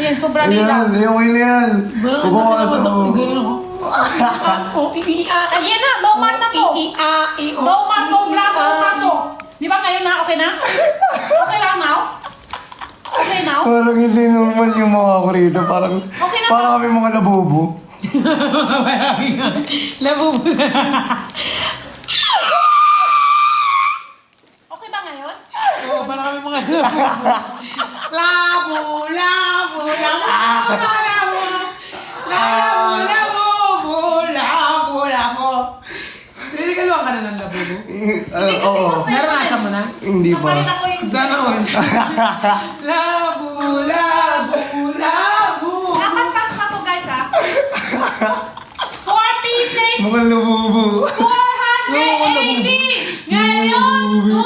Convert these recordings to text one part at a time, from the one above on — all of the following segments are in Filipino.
yan. Sobra nila. Ayan, okay na yan. Kubawasan mo. Ayan na, Doma na to. Doma, sobra to. Di ba ngayon na? Okay na? Okay lang now? Okay now? Parang hindi normal yung mga ko rito. Parang, Okay na parang kami mga labubo. Labubo. Okay ba ngayon? Oo, parang kami mga labo, labo, labo, labo, labo, labo. Siniligaluan ka na ng labubo? Oo. Naranasan mo na? Hindi pa. Kapalit ako yung... Sana all. Labo, labo, labo. Dapat tax na to guys ha. 4 pieces. Mukhang labubo. 480! Ngayon, 271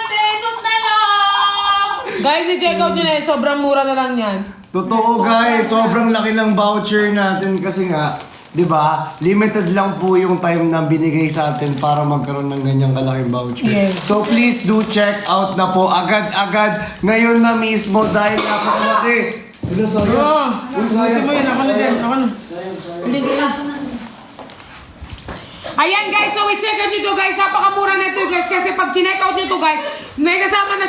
pesos na lang! Guys, i-check out nyo na yun. Sobrang mura na lang yan. Totoo guys, sobrang laki ng voucher natin kasi nga, 'di ba? Limited lang po yung time na binigay sa atin para magkaroon ng ganyang kalaking voucher. Yes. So please do check out na po agad-agad ngayon na mismo dahil napakalaki. Hello, sorry. Oo. Buti mo yan. Ako na dyan. Ako na. Alis, alis. Ayan guys, so i-check out nyo to guys. Napakamura nito guys. Kasi pag chinek out nyo to guys, may kasama na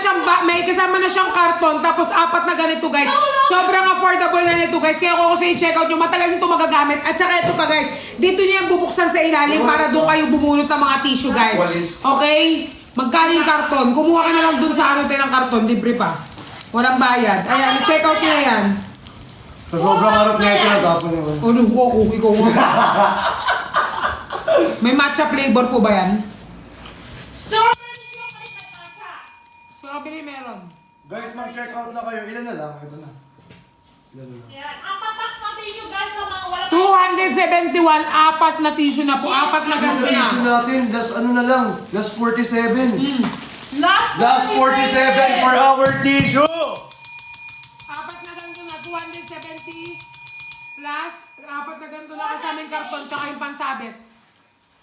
siyang karton. Tapos 4 na ganito guys. Sobrang affordable na nito guys. Kaya kung kasi i-check out nyo, matagal nyo to magagamit. At saka ito pa guys, dito nyo yung bubuksan sa ilalim para doon kayo bumunot ng mga tissue guys. Okay? Magkano yung karton? Kumuha ka na lang doon sa ano tayo ng karton. Libre pa. Walang bayad. Ayan, i-check out nyo na yan. Sa sobrang harap na ito natapon naman. Ano ko? Ikaw mo. May matcha flavor po ba yan? Strawberry chocolate at saka. Strawberry meron. Guys, mag-check out na kayo. Ilan na lang? Ito na. Ilan na lang? Yan. Ang tax na tissue guys sa mga wala 271, 4 na tissue na po. 4 na ganito na. Issue natin, last ano na lang, last 47. Last 47 for our tissue! 4 na ganito na, 270 plus 4 na ganito na kasama yung karton tsaka yung pansabit.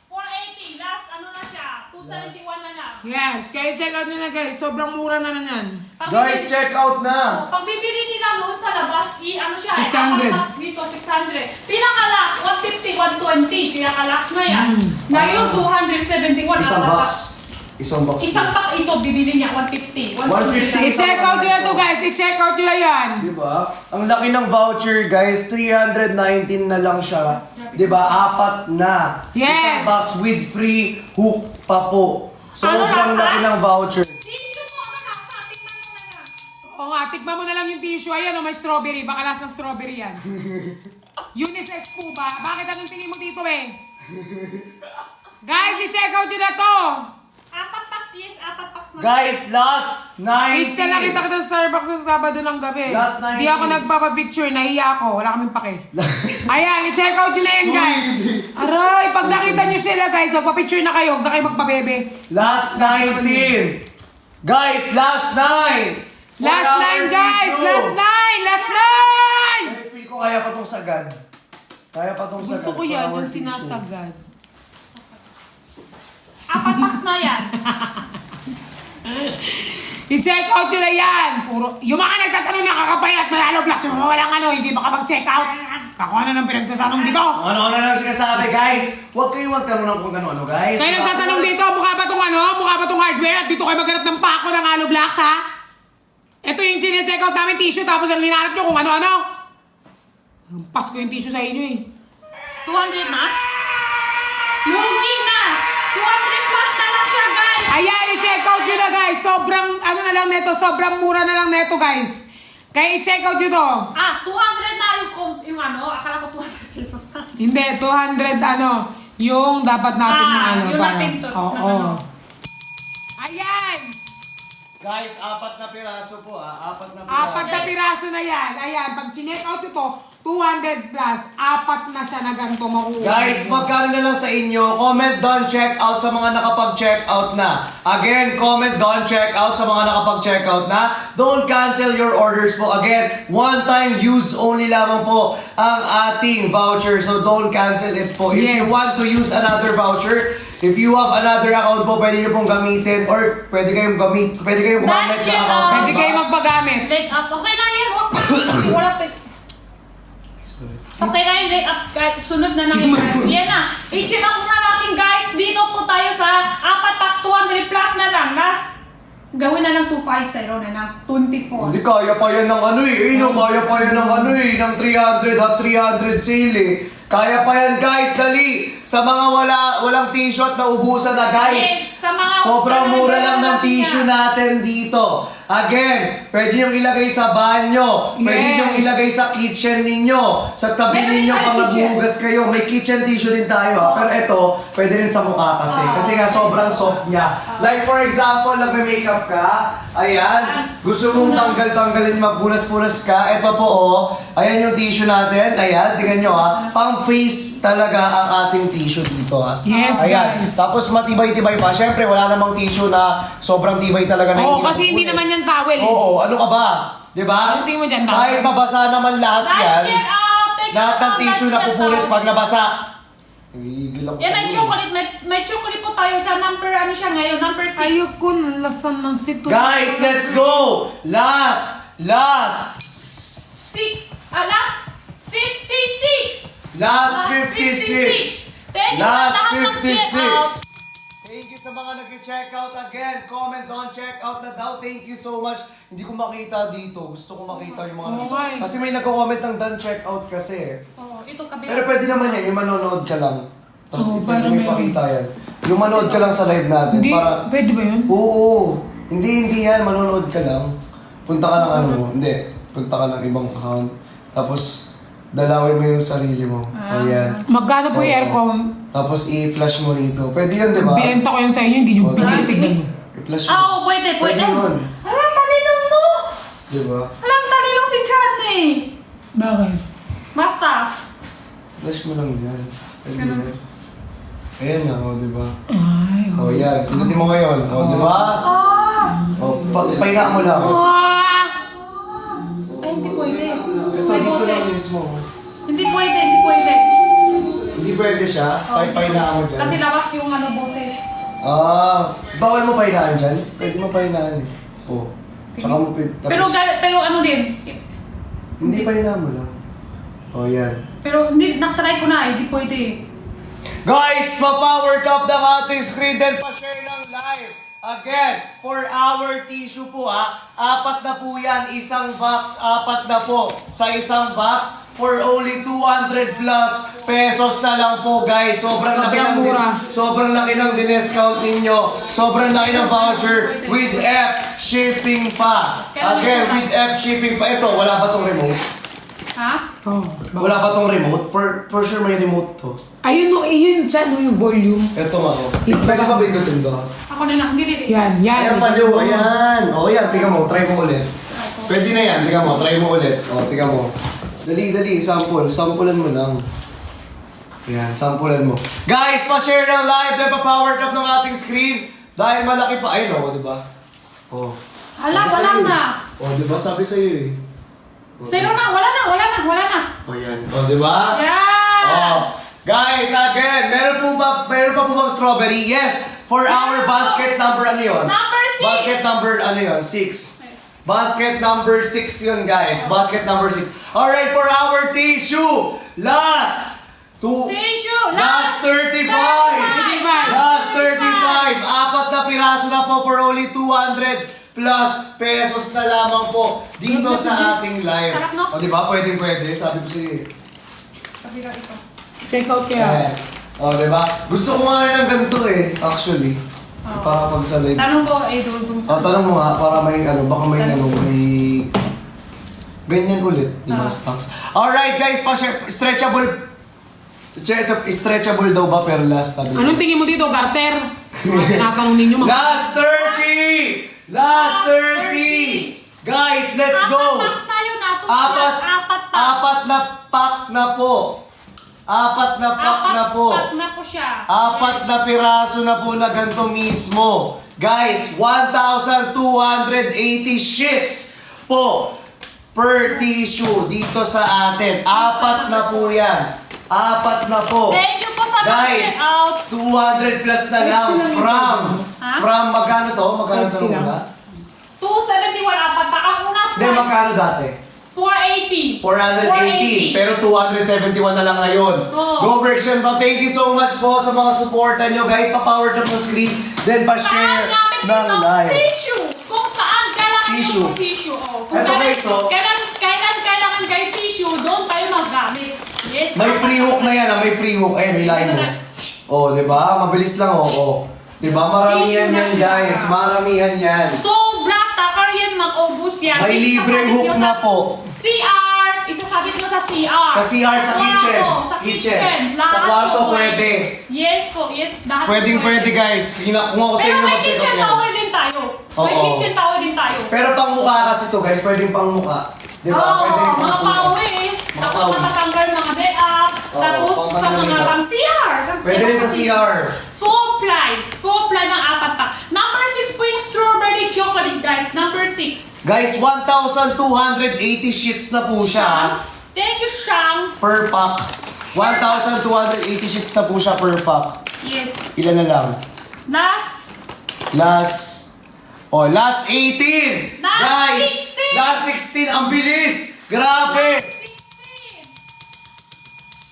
480. Last ano na siya? 271 na lang. Yes, kaya check out nyo na guys. Sobrang mura na yan. Guys, check out na! Pag bibili nila noon sa labas, ano siya? 600. Tax dito, 600. Pinaka-last, 150, 120. Pinaka-last na yan. Ngayon, 271. Isang Ang box. Isang box. Isang pack ito, bibili niya, 150. 150. I-check out nyo na to guys. I-check out nyo na yan. Diba? Ang laki ng voucher, guys. 319 na lang siya. Diba? 4 na. Yes. Isang box with free hook pa po. Sobrang Ano lasa? laki ng voucher. Tissue mo, ano lasa? Tingnan mo na lang. Oo nga, tikman mo na lang yung tissue. Ayan o, may strawberry. Baka lasang strawberry yan. Unisex po ba? Bakit anong tingin mo dito eh? Guys, i-check out nyo na to. 4 packs, yes, 4 packs na. Guys, last 90. Miss na nakita kita sa Starbucks sa Sabado ng gabi. Last 19. Di ako nagpapapicture, nahiya ako. Wala kaming pake. Ayan, i-check out nyo na yan, guys. Aray, pag nakita nyo sila, guys, magpapicture na kayo. Huwag na kayo magpabebe. Last 19. Guys, last 9. Last 9, guys! Last 9! Last 9! Feel ko kaya pa tong sagad. Kaya pa tong sagad. Gusto ko yan, For our yung tissue. sinasagad. 4 packs na yan. I-check out nyo na yan! Puro, yung mga nagtatanong nakakapayat, manalo plus, yung mga walang ano, hindi makapag-check out. Ako ano nang pinagtatanong dito? Ano lang sinasabi, guys? Huwag kayong magtanong ng kung ano, guys. Kayo nagtatanong dito, mukha ba tong ano? Mukha ba tong hardware? At dito kayo maghanap ng pako ng Halo Blocks, ha? Ito yung check out namin tissue, tapos ang linanap nyo kung ano-ano. Pasko yung tissue sa inyo eh. 200 na? Lugi na! 200 plus na lang siya, guys! Ayan, i-check out nyo na guys. Sobrang, ano na lang neto, sobrang mura na lang neto guys. Kaya i-check out nyo to. 200 na yung ano, akala ko 200 pesos na. Hindi, 200 ano, yung dapat natin na ano. yung parang- natin to, Oo. na ano. Ayan! Guys, 4 na piraso po, 4 na piraso. 4 na piraso na yan. Ayan, pag chinek out ito, 200 plus, 4 na siya na ganito makuha. Guys, magkano na lang sa inyo? Comment down, check out sa mga nakapag-check out na. Again, comment down, check out sa mga nakapag-check out na. Don't cancel your orders po. Again, one-time use only lamang po ang ating voucher. So don't cancel it po. If Yes. you want to use another voucher, if you have another account po, pwede nyo pong gamitin or pwede kayong gumamit sa account. Pwede kayo magpagamit. Leg up. Okay na yan Wala pa. Okay na yung rate up, kahit sunod na lang yung yan na. I-check out na natin guys. Dito po tayo sa 4 packs 200 plus na lang. Last, gawin na ng 250 na ng 24. Hindi kaya pa yan ng ano eh. Kaya pa yan ng ano eh. Ng 300 at 300 sale eh. Kaya pa yan guys, dali. Sa mga walang tissue at naubusan na guys. Yes, sa mga Sobrang mura lang ng natin tissue yan. natin dito. Again, pwede nyo ilagay sa banyo. Pwede Yes. nyo ilagay sa kitchen ninyo. Sa tabi Meron ninyo din pag tayo kitchen. naghuhugas kayo. May kitchen tissue din tayo ha. Pero ito, pwede rin sa mukha kasi. Kasi nga sobrang soft niya. Like for example, nagme-makeup ka. Ayan. Gusto mong tanggalin, magpunas-punas ka. Ito po oh. Ayan yung tissue natin. Ayan, tingnan nyo ha. Pang face talaga ang ating tissue dito ha. Yes, Ayan. guys. Tapos matibay-tibay pa. Siyempre, wala namang tissue na sobrang tibay talaga na Oo, hindi kasi hindi napupunin. naman yan towel eh. Oo, ano ka ba? Di ba? Ano tingin mo dyan, towel? Kahit mabasa naman lahat yan. Check out! Take Lahat ng out, tissue na check pupulit out. pag nabasa. Nagigigil ako Yan, may sa'yo. chocolate. May chocolate po tayo sa number, ano siya ngayon? Number 6. Ayoko na lasan ng sito. Guys, let's go! Last! Last 56! Last 56! Thank you Last sa lahat ng check out. 56! Thank you sa mga nag-check out again. Comment down, check out na daw. Thank you so much. Hindi ko makita dito. Gusto ko makita yung mga Oo nga eh. Kasi may nag-comment ng done check out kasi. Oh, ito kabila. Pero pwede naman yan, yung manonood ka lang. Tapos Oo, pwede para mo may- ipakita yan. Yung manood ka lang sa live natin. Hindi, Para... pwede ba yun? Oo. Hindi yan. Manonood ka lang. Punta ka ng ano mo. Hindi. Punta ka ng ibang account. Tapos, dalawin mo yung sarili mo. Ayan. Magkano po yung Oo. aircon? Tapos i-flash mo rito. Pwede yun, di ba? Benta ko yun sa inyo, hindi nyo Oo, pinili, di- tignan nyo. I-flash mo. Ah, oo, pwede. yun. Alam, talinong mo! Di ba? Alam, talinong si Chadney! Bakit? Basta. Flash mo lang yan. Pwede yan. Ayan na, o, di ba? Ay, O, yan. Pinutin mo ngayon. O, di ba? Ah! O, paina mo lang. Ah! Ay, hindi pwede. Ito, May dito lang boses. mismo. Hindi pwede, hindi pwede. Hindi pwede siya. Paina mo dyan. Kasi labas yung ano boses. Bawal mo pahinaan dyan? Pwede mo pahinaan eh. Oo. Tsaka mo tapos, Pero ano din. hindi pahinaan mo lang. O, yan. Pero hindi, na-try ko na, hindi pwede. Guys, pa-power cup ng ating screen then pa-share ng live. Again, for our tissue po ha, 4 na po yan, isang box, 4 na po sa isang box for only 200 plus pesos na lang po guys. Sobrang laki ng mura. sobrang laki ng discount ninyo. Sobrang laki ng voucher with F shipping pa. Again, with F shipping pa. Ito, wala ba tong remote? Ha? Oh. Wala ba tong remote? For sure may remote to. Ayun, no, yun dyan, no, yung volume. Ito nga oh. Ito Pwede ba? ba bindutin ba? Ako na lang, hindi. Yan, yan. Ayan paliw, ayan. O yan, tika mo, try mo ulit. Pwede na yan, tika mo, try mo ulit. O, tika mo. Dali, sample. Samplean mo lang. Ayan, samplean mo. Guys, pa-share ng live, dahil pa-power up ng ating screen. Dahil malaki pa. Ayun o, di ba? O. Hala, Sabi wala sa'yo na. eh. O, di ba? Sabi sa'yo eh. O, Zero na, wala na. O, yan. O, di ba? Yeah! Oh, guys, again, meron pa po bang strawberry? Yes, for our basket number ano yun? Number 6. Basket number ano yun? 6. Basket number 6 yun, guys. Basket number 6. Alright, for our tissue, last Tissue, last 35. 35. Last 35. 4 na piraso na po for only 200 plus pesos na lamang po dito sa ating live. Sarap, no? O, di ba? Pwede. Sabi ko sa'yo eh. Kabila ito. Check out kaya. Ayan. O, diba? Gusto ko nga rin ng ganito eh, actually. Para pag sa live. Tanong ko, dugong. O, tanong mo nga, para may baka may may... Ganyan ulit, di ba, stocks? Alright guys, stretchable daw ba per last? Sabi Anong tingin mo dito, Garter? Mga tinatanong ninyo, mga... Last 30! Last 30! Guys, let's go! 4 packs na yun na. 2 Apat, plus 4 packs. 4 na pack na po. 4 na pack na po. 4 pack na po siya. 4 na piraso na po na ganito mismo. Guys, 1,280 sheets po per tissue dito sa atin. 4 na po yan. 4 na po. Thank you po sa Guys, check out. 200 plus na lang Ha? from magkano to? Magkano to Sila. muna? 271 apat pa. Ang una Hindi, magkano dati? 480 480. 480. Pero 271 na lang ngayon. Oo. Go version pa. Thank you so much po sa mga supportan nyo. Guys, pa-power tap ng screen. Then Saan pa-share gamit ng dito? live. Tissue. Kung saan kailangan Tissue. yung tissue. Oh. Kung Eto, guys, oh. kailan kailangan kayo tissue, doon tayo maggamit. Yes. May free hook na yan, may free hook. Ayun, hilahin mo. Oh, di ba? Mabilis lang, oh. Di ba? Maramihan Tissue na yan, siya. guys. Maramihan yan. So, black tucker yan, mag-ubus yan. May libreng Isasabit hook nyo na sa po. CR. Isasabit nyo sa CR. Sa CR, sa kitchen. Kwarto, sa kitchen. Lahat Sa kwarto, po. pwede. Yes po, yes. Lahat po Pwede, guys. Kung ako sa Pero inyo may mag-check kitchen out yan. towel din tayo. May Oo. kitchen towel din tayo. Pero pang mukha kasi to, guys. Pwedeng pang mukha. Di ba? Oo, Pwede yung mga pang mukha. pawis. Mga Tapos pawis. matatanggal mga day-up. Oo, Tapos sa pang-ano mga nito. pang CR. Pwede rin sa CR. Full ply. Full ply ng apat pa. Number 6 po yung strawberry chocolate, guys. Number 6. Guys, 1,280 sheets na po siya. Thank you, Shang. Per pack. 1,280 sheets na po siya per pack. Yes. Ilan na lang? Last. Last 18! Last Guys! 16! Last 16! Ang bilis! Grabe! 16.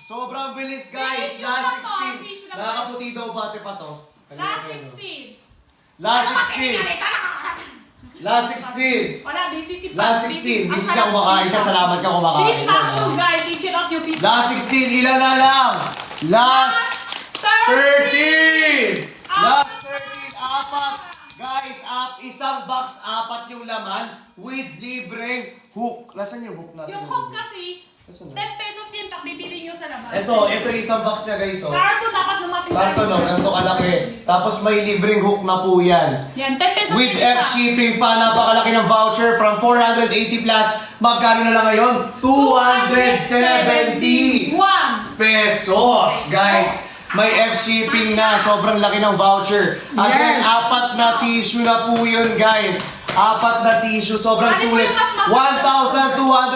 Sobrang bilis, guys! Tissue Last na to, 16! tissue na to. Nakakaputi daw bate pa to. Last 16. Last Ano ba 16! pinagalitan? Last 16! Wala, busy si Last 16! Busy siya kumakain siya. Salamat ka kumakain. Pistachio, guys. I-chill out yung pistachio. Last 16! Ilan na lang? Last 13! Last 13! Apat! Guys, isang box, apat yung laman with libreng hook. Nasaan yung hook natin? Yung hook kasi, Nasaan 10 na? pesos yun, tak bibili nyo sa labas. Ito yung isang box niya, guys. Oh. Carton dapat lumating Karto no, ganito kalaki. Tapos may libreng hook na po yan. Yan, 10 pesos With yun isa. F shipping pa, napakalaki ng voucher from 480 plus. Magkano na lang ngayon? 270 1. pesos, guys. May F shipping na, sobrang laki ng voucher. At Yes. then, apat na tissue na po yun, guys. Apat na tissue, sobrang Ano po sulit. yung mas masarap?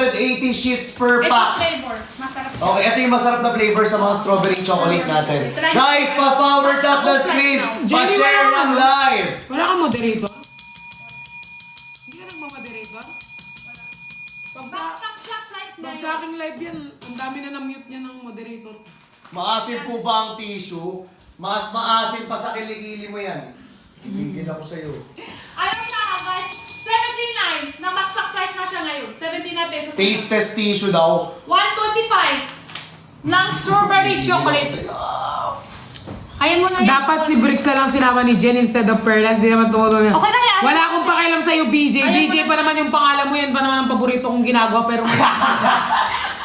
1,280 sheets per Extra pack. flavor. Masarap siya. Okay, ito yung masarap na flavor sa mga strawberry chocolate natin. Guys, pa-power tap the screen. Jenny, Pa-share wala ka, ng no? live. Wala kang moderator? Hindi ka nagmamoderator? Baksak siya, price na Pag yun. sa aking live yan, ang dami na na-mute niya ng moderator. Maasim po ba ang tissue? Mas maasim pa sa kilikili mo yan. Ibigin ako sa'yo. Ano siya, guys? 79. Na baksak price na siya ngayon. 79 pesos. Taste test tissue daw. 125. Ng strawberry chocolate. Ayan mo na yan. Dapat si Bricks na lang sinama ni Jen instead of Perlas. Di naman tumulong yan. Okay na yan. Wala akong pakialam sa'yo, BJ. Ayaw BJ mo pa na naman yung pangalan mo. Yan pa naman ang paborito kong ginagawa. Pero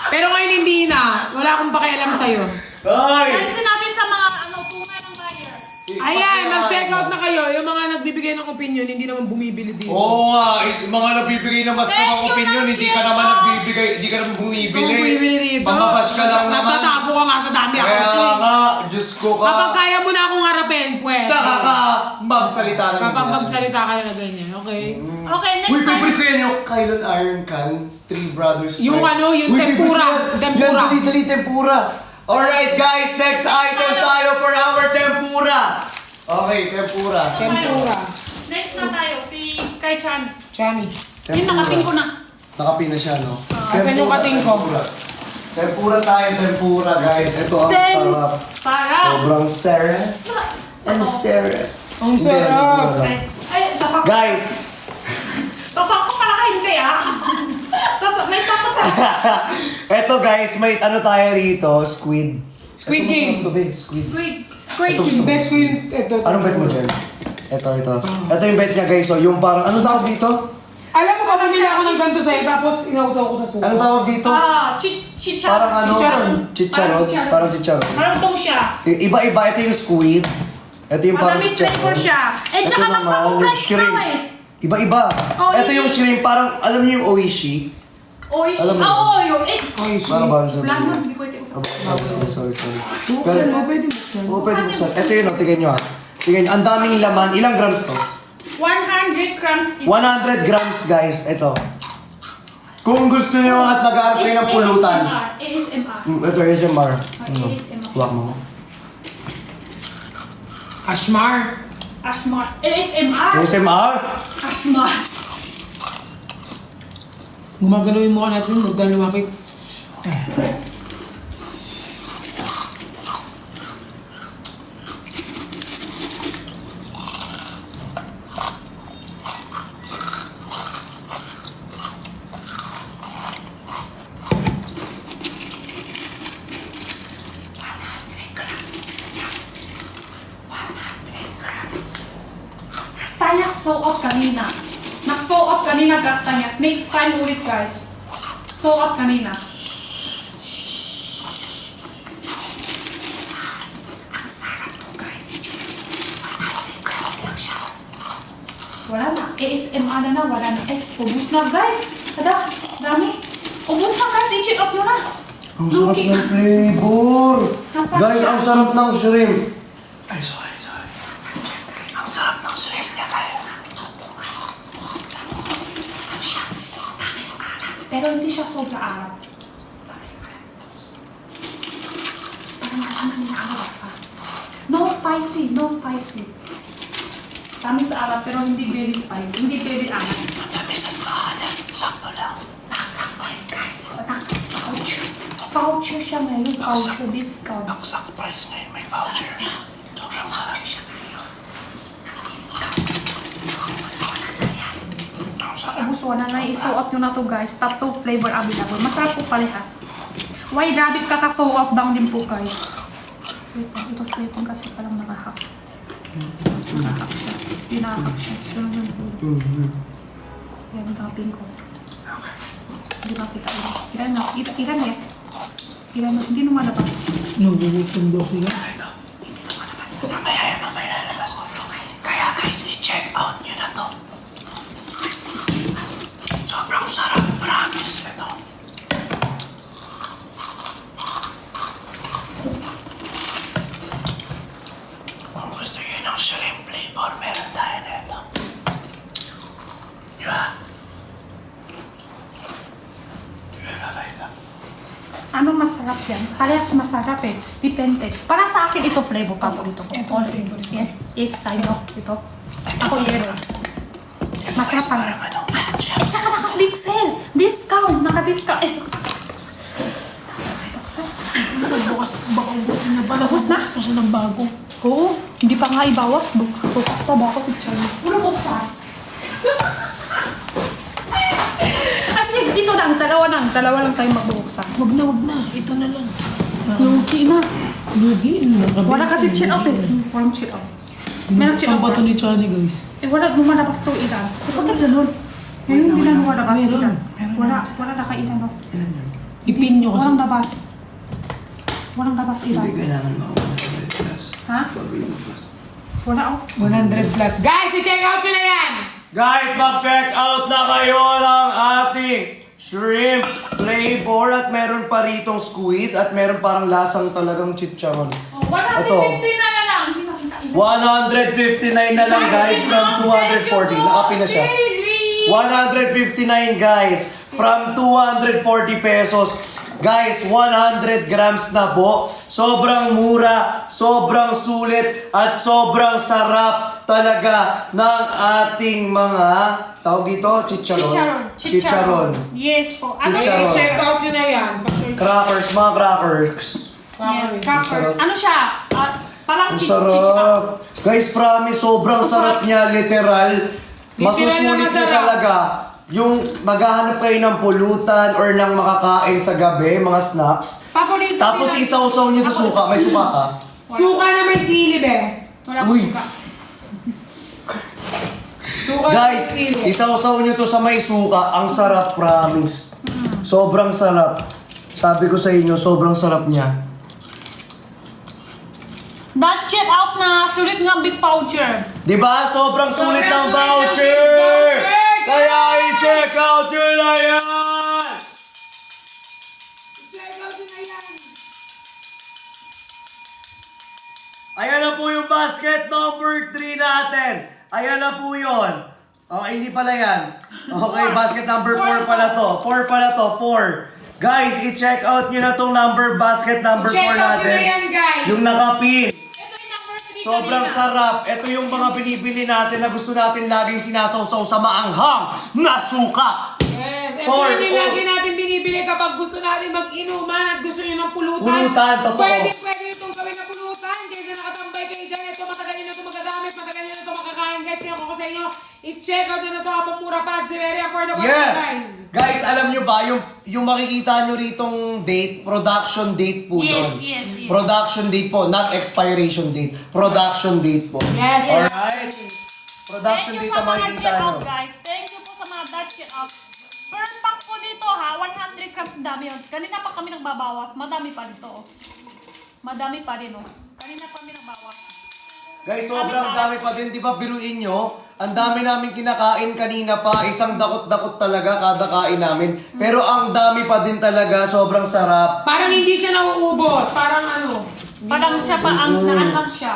pero ngayon hindi na. Wala akong pakialam sa'yo. Ay! Pansin natin sa mga tunga ng buyer. Ayan, mag-check out na kayo. Yung mga nagbibigay ng opinion, hindi naman bumibili dito. Oo nga, mga nagbibigay ng mas Thank mga you, opinion, hindi ka Nachito. naman nagbibigay, hindi ka naman bumibili. Kung bumibili dito, Mamabas ka lang naman. nagtatago ka nga sa dami ako. Kaya nga, Diyos ko ka. Kapag kaya mo na akong harapin, pwede. Tsaka ka, magsalita lang. Kapag yan. magsalita ka na ganyan, okay? Okay, next Uy, time. favorite ko yan yung Kylan Iron Can, Three Brothers. Yung Friend. ano, yung Uy, tempura. favorite ko yan. Tempura. Yan, dali, tempura. Alright guys, next item tayo for our tempura. Okay, tempura. Tempura. Next na tayo, si Kai Chan. Chani. Yun, nakating ko na. Nakapin na siya, no? Asan yung kating ko? Tempura. Tempura tayo, tempura guys. Ito ang sarap. Sarap. Sobrang sarap. Ang sarap. Ang Hindi, sarap. tempura lang. Ay, sasak. Guys, Sasak ko pala ka hindi ah. May sakot ka. eto guys, may ano tayo rito, squid. Squid Ito, game. masarap to, be, squid. Squid. Ito, gusto ko. Bet ko yung ito. Anong bet mo dyan? Ito. Ito yung bet niya guys, so yung parang, ano tawag dito? Alam mo ba, bumili ako ng ganito sa'yo, tapos inausaw ko sa suko. Anong tawag dito? Chicharon. Parang ano? Chicharon. Chicharon. Parang chicharon. Marunong siya. Iba-iba, ito yung squid. Ito yung parang Madami flavor chicharon. siya. Eh, Ito tsaka naman, baksak ko yung fresh shrimp. na eh. Iba-iba. Oishi. Ito yung shrimp, parang, alam niyo yung oishi? Oishi. Alam mo yun? Oo, yun. Eh, Ay, Parang ba? wala nun, hindi pwede usap. Sorry. Buksan mo, pwede buksan. Oo, pwede buksan. Ito yun, tignan nyo ha. Tignan nyo, ang daming laman. Ilang grams to? 100 grams is 100 grams guys, ito. Kung gusto nyo at nag-aarap kayo ng pulutan. ASMR. Ito, ASMR. ASMR. Huwag mo. Ashmar. ASMR. ASMR. ASMR? ASMR. Gumagalaw yung mukha natin, huwag ka lumapit. Kastanyas soak up kanina. Nag-soak up kanina kastanyas. Next time ulit guys. Soak up kanina. Ang sarap to guys. Wala na. ASMR na, wala na. Ubus na guys. Kada, dami. Ubus na guys. I-check up nyo na. Ang sarap ng flavor. Masarap Guys, siya. ang sarap ng shrimp. Ay, sorry. Ang sarap ng shrimp niya, guys. Pero hindi siya sobra arap. No spicy, no spicy. Tamis sa arap pero hindi very spicy. Hindi very arap. Matamis at maalat. Sakto lang. Guys. Voucher siya ngayon. Voucher discount. Baksak price ngayon, may voucher. Sobrang sarap. Ubus na isuot nyo na to guys. Top 2 flavor available. Masarap po palihas. White rabbit kakasuot down din po guys. Wait lang, ito flavor kasi parang nakahack. Nakahack siya. Pinahak siya. Yan, tapping ko. Hindi ba kita ilan? Ilan ya? Ilan na? Hindi lumalabas. Nagugutom daw sila. Mamaya lalabas. Kaya guys, i-check out nyo na to. Sobrang sarap, promise. Ito. Kung gusto nyo ng shrimp flavor, meron tayo na ito. Diba? Ano masarap yan? Parehas masarap eh. Depende. Para sa akin, ito flavor paborito ko. Ito ang favorite ko. Yeah. It's sa'yo. Ito. Ako yero. Masarap pa rin. At saka naka-big sale. Discount. Naka-discount. Eh, buksan. Bukas, baka ubusin na pala. Ubus na? Bukas pa siya ng bago. Oo. Hindi pa nga ibawas. Bukas pa ba ako si Charlie? Puro buksan. Kasi dito lang. Dalawa lang tayo magbubuksan. Wag na. Ito na lang. Lugi na. Lugi na. Wala kasi chill out eh. Walang chill out. Meron chill Saan out. ba ito ni Chani, guys? Eh, wala lumalabas to ilan. Bakit ganun? Ngayon hindi na lumalabas Meron. ilan. Wala nakailan no? Ipin nyo kasi. Walang labas. Walang labas ilan. Hindi kailangan makawala sa class. Ha? Bago yung class. Wala oh. 100 plus. Guys, i-check out nyo na yan! Guys, mag-check out na kayo ng ating shrimp flavor at meron pa ritong squid at meron parang lasang talagang chicharon. Oh, 150 na lang. Hindi makita ilan. 159 na lang guys from 240. Nakapi na siya. 159 guys from 240 pesos. Guys, 100 grams na po. Sobrang mura, sobrang sulit, at sobrang sarap talaga ng ating mga, tawag dito, chicharon. Yes po. Ano Chicharon. I-check out nyo na yan. Crackers, mga crackers. Yes, crackers. Ano siya? Parang Ang chicharon. sarap. Guys, promise, sobrang sarap niya, literal. Masusulit na niyo masarap. talaga. Yung naghahanap kayo ng pulutan or ng makakain sa gabi, mga snacks. Paborito Tapos nila. isaw-saw niyo sa suka. May suka ka? Suka na may silib eh. Wala Uy. suka. Suka na may Guys, silib. isaw-saw niyo to sa may suka. Ang sarap, promise. Sobrang sarap. Sabi ko sa inyo, sobrang sarap niya. That check out na. Sulit nga big voucher. Diba? Sobrang sulit ng Sobrang sulit ng voucher! voucher! Kaya i-check out nyo na yan! I-check out nyo na yan. Ayan na po yung basket number 3 natin. Ayan na po yun. Okay, hindi pala yan. Okay, basket number 4 pala to. 4 pala to, 4. Guys, i-check out nyo na tong basket number 4 I-check out nyo natin. na yan, guys. Yung nakapin. Ito yung number 3 Sobrang sarap. Ito yung mga binibili natin na gusto natin laging sinasawsaw sa maanghang na suka. Yes, Ito yung lagi natin binibili kapag gusto natin mag-inuman at gusto nyo ng pulutan. Pulutan, totoo. Pwede itong gawin na pulutan. Kaysa nakatambay kayo dyan. Ito matagal nyo na ito magagamit. Matagal nyo na ito makakain guys. Kaya ako sa inyo, i-check out na ito habang mura pa. It's very affordable Yes! guys. Guys, alam nyo ba, yung makikita nyo ritong date, production date po Yes, yun. yes, yes. Production date po, not expiration date. Production date po. Yes, yes. Alright? Production Thank you date sa ang mga makikita check nyo. out guys. Thank you po sa mga that check out. Per pack po dito ha, 100 grams dami yun. Kanina pa kami nagbabawas, madami pa dito oh. Madami pa rin oh. Kanina pa kami nagbawas. Guys, sobrang dami pa din. Di ba, biruin nyo? Ang dami namin kinakain kanina pa. Isang dakot-dakot talaga kada kain namin. Pero ang dami pa din talaga. Sobrang sarap. Parang hindi siya nauubos. Parang ano. Parang siya pa ang naanak siya.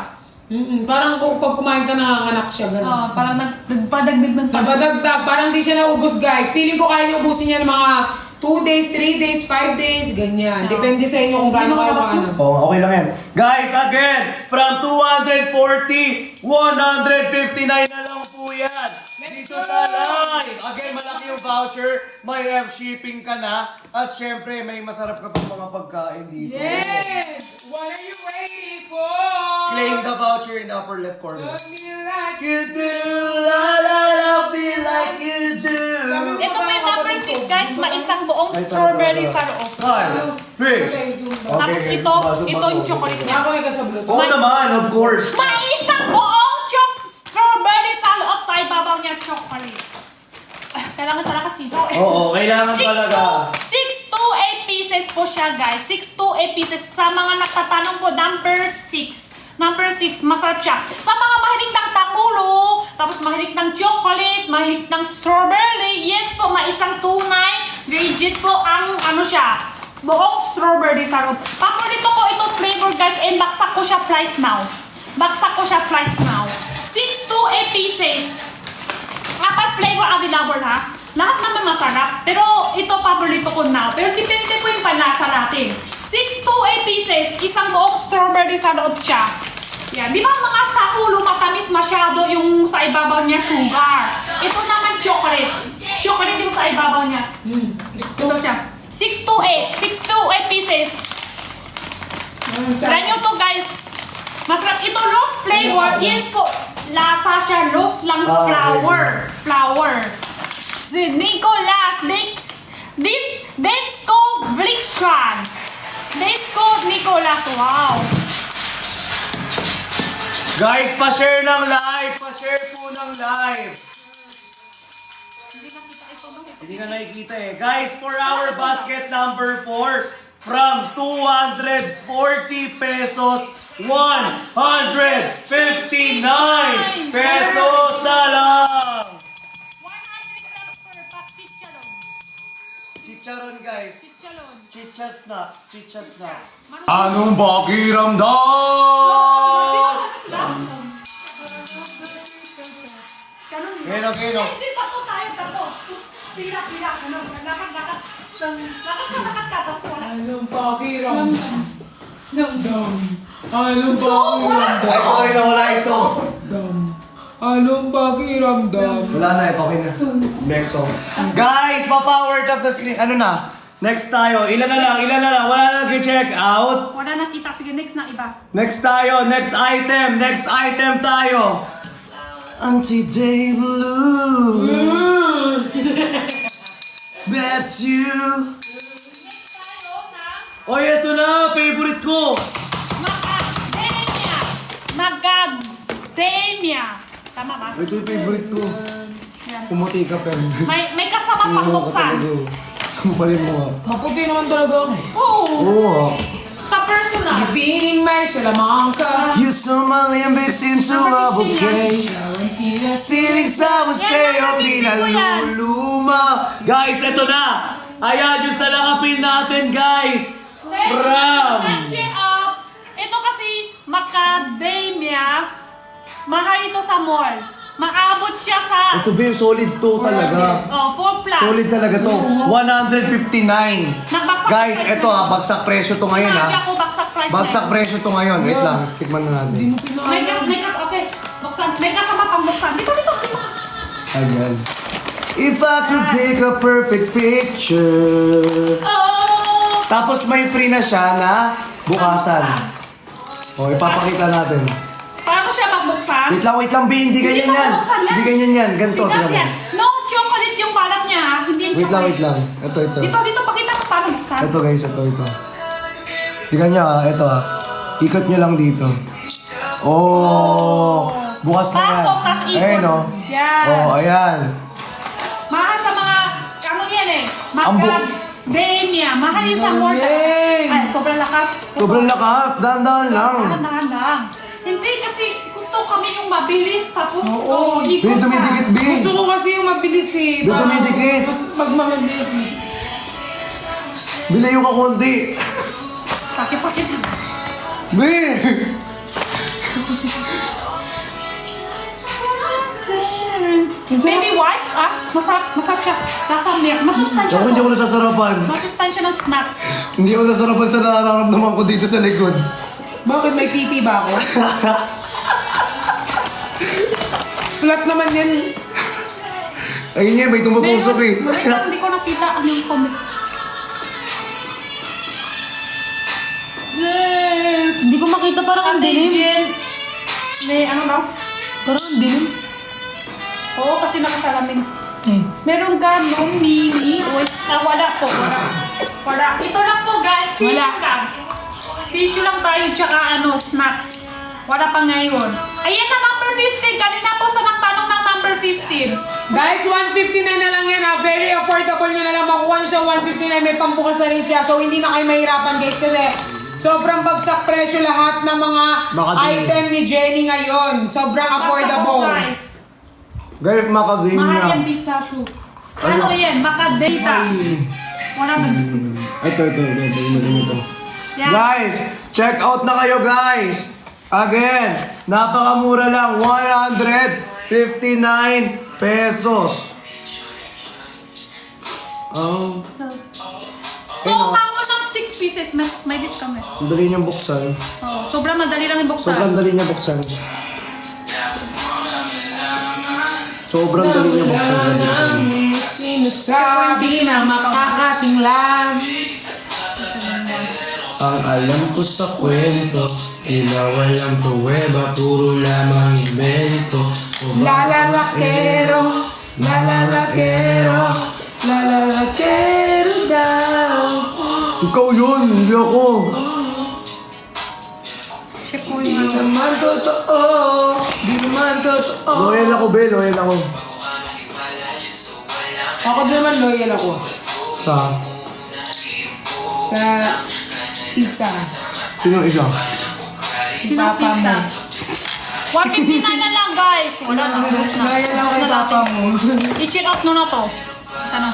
Parang kung pag kumain ka nanganganak siya. Ganun. Parang nagpadagdag ng Nabadagdag, parang di siya naubos guys. Feeling ko kaya niyo ubusin yan mga 2 days, 3 days, 5 days, ganyan. Depende sa inyo kung gaano kayo ano. Oh, okay lang yan. Guys, again, from 240, 159 na lang po yan. Dito sa live. Again, malaki yung voucher. May shipping ka na. At syempre, may masarap ka pang mga pagkain dito. Yes! What are you waiting for? Claim the voucher in the upper left corner. Love me like You do, la la la, be like you do. Ito po yung number 6 guys, maisang buong strawberry sa loob. Five, six. Tapos Okay, ito pasok, yung pasok. chocolate niya. Ako nagkasablo to. Oo naman, of course. Maisang buong strawberry sa loob sa ibabaw niya chocolate. Kailangan talaga sigaw eh. Oo, kailangan 6 talaga. 6 to 8 pieces po siya guys. 6 to 8 pieces. Sa mga nagtatanong po, number 6. Number 6, masarap siya. Sa mga mahilig ng takulo, tapos mahilig ng chocolate, mahilig ng strawberry, yes po, maisang tunay, legit po ang ano siya, buong strawberry sa loob. Paborito ko itong flavor guys, and baksak ko siya price now. Baksak ko siya price now. 6 to 8 pieces. Apat flavor available ha. Lahat naman masarap. Pero ito paborito ko now. Pero depende po yung panlasa natin. 6 to 8 pieces. Isang buong strawberry sa loob siya. Yan. Di ba mga takulo matamis masyado yung sa ibabaw niya sugar? Ito naman chocolate. Chocolate yung sa ibabaw niya. Ito siya. 6 to 8. 6 to 8 pieces. Try nyo to guys. Masarap. Ito rose flavor. Yes po. Lasa siya. Rose lang flower. Flower. Si Nicolas. Dates called Vlixtran. Dates called Nicolas. Wow. Guys, pa-share ng live. Pa-share po ng live. Hindi na nakikita eh. Guys, for our basket number 4, from 240 pesos, 159 pesos na lang. 100 grams per pack. Chicharon. Chicharon guys. Chicharon. Chicha snacks. Chicha snacks. Anong Keno. Hindi pa to tayo tato. Pila. Lakad. Lakad ka. Tapos wala. Anong pakiramdam? Anong pakiramdam? Ay, sorry na wala ito. Anong pakiramdam? Wala na, ito okay na. Next song. Guys, pa-powered up the screen. Ano na? Next tayo. Ilan na lang. Wala na nag-check out. Wala nakita. Sige, next na iba. Next tayo. Next item tayo. Anti-day blue. That's you. Next tayo na Oy, ito na. Favorite ko. Macadamia. Tama ba? Ito yung favorite ko. Yan. Pumuti ka, pero. May kasama pang buksan. Sampalin mo nga. Maputi naman talaga ako. Oo. Oo. Sa personal. Piling may salamangka. You saw my limbics into a bouquet. Siling sa museo, di naluluma. Guys, ito na. Ayan yung salakapin natin, guys. From. Ito kasi macadamia. Mahal ito sa mall. Maabot siya sa Ito ba yung solid to talaga? 4 plus. Solid talaga to. 159. Nagbagsak Guys, presyo. ito ha. Bagsak presyo to ngayon ha. Sinadya ko baksak price Bagsak presyo to ngayon. Wait lang. Tikman na natin. okay. Buksan. May kasama pang buksan. Dito. Ayan. If I could take a perfect picture. Oh! Tapos may free na siya na bukasan. O, ipapakita natin. Paano siya magbuksan? Wait lang, B. Hindi ganyan mo yan. mabuksan yan. Hindi ganyan yan. Ganito. Tigas tingnan mo. yan. No, chocolate yung balat niya ha. Hindi yung Wait chocolate. lang. Ito. Dito, pakita mo paano buksan. Ito guys, ito. Tingnan nyo ito Ikot nyo lang dito. Oh! Bukas na yan. Pasok, tas ikot. Ayan o. Yan. Oh, ayan. Mahal sa mga, ano yan eh. Ang Macadamia. Mahal yun sa mall. Galing. Ay, sobrang lakas. Sobrang lakas. Dahan-dahan lang. Dahan-dahan lang. Hindi kasi gusto kami yung mabilis tapos Oo. ikot Bin, siya. dumidikit, Bin. Gusto ko kasi yung mabilis eh. Gusto Parang dumidikit. Mas magmamabilis eh. Bilayo ka konti. Pakipakit. Bin! Baby wipes, masarap siya. Lasa milk. Masustansya Ako hindi to. ako nasasarapan. Masustansya ng snacks. Hindi ako nasasarapan sa nararamdaman ko dito sa likod. Bakit may titi ba ako? Flat naman yan. Ayun niya, may tumutusok eh. Meron, hindi ko nakita ano yung comment. Hindi ko makita, parang ang dilim. May ano ba? Parang ang dilim. Oo, kasi nakasalamin. Eh. Meron ganun, mini. Wait, wala po, wala. Ito lang po guys, tissue Wala. lang. Tissue lang tayo, tsaka ano, snacks. Wala pa ngayon. Ayan na, number 15. Kanina po sa nagtanong ng number 15. Guys, 159 na lang yan ha. Very affordable nyo na lang makuha siya. 159 may pambukas na rin siya. So hindi na kayo mahirapan guys kasi sobrang bagsak presyo lahat ng mga Macadamia. item ni Jenny ngayon. Sobrang affordable. Basta po, guys. Guys, Mahal Macadamia. yan, pistachio. Ano yan? Macadamia. Wala ba? Ito. Yan. Guys, check out na kayo guys. Again, napakamura lang. 159 pesos. Oh, So, tama ng 6 pieces, may discount. ang dali niyang buksan. Oh, sobrang madali lang ibuksan. Sobrang dali niya buksan. Sobrang dali niya buksan. Sinasabi na makakatinglam. Ang alam ko sa kwento, walang pruweba, puro lamang invento. Lalalakero, lalalakero, lalalakero daw. Ikaw yun, hindi ako. Check mo Di yung naman totoo, di naman totoo. Loyal ako, Be, loyal ako. Ako naman loyal ako. Sa? Sa isa. Sino isa? Si Papa mo. 159 na lang guys. Wala na. ubos na. Loyal ako kay Papa mo. I-check out nyo na to. Sana.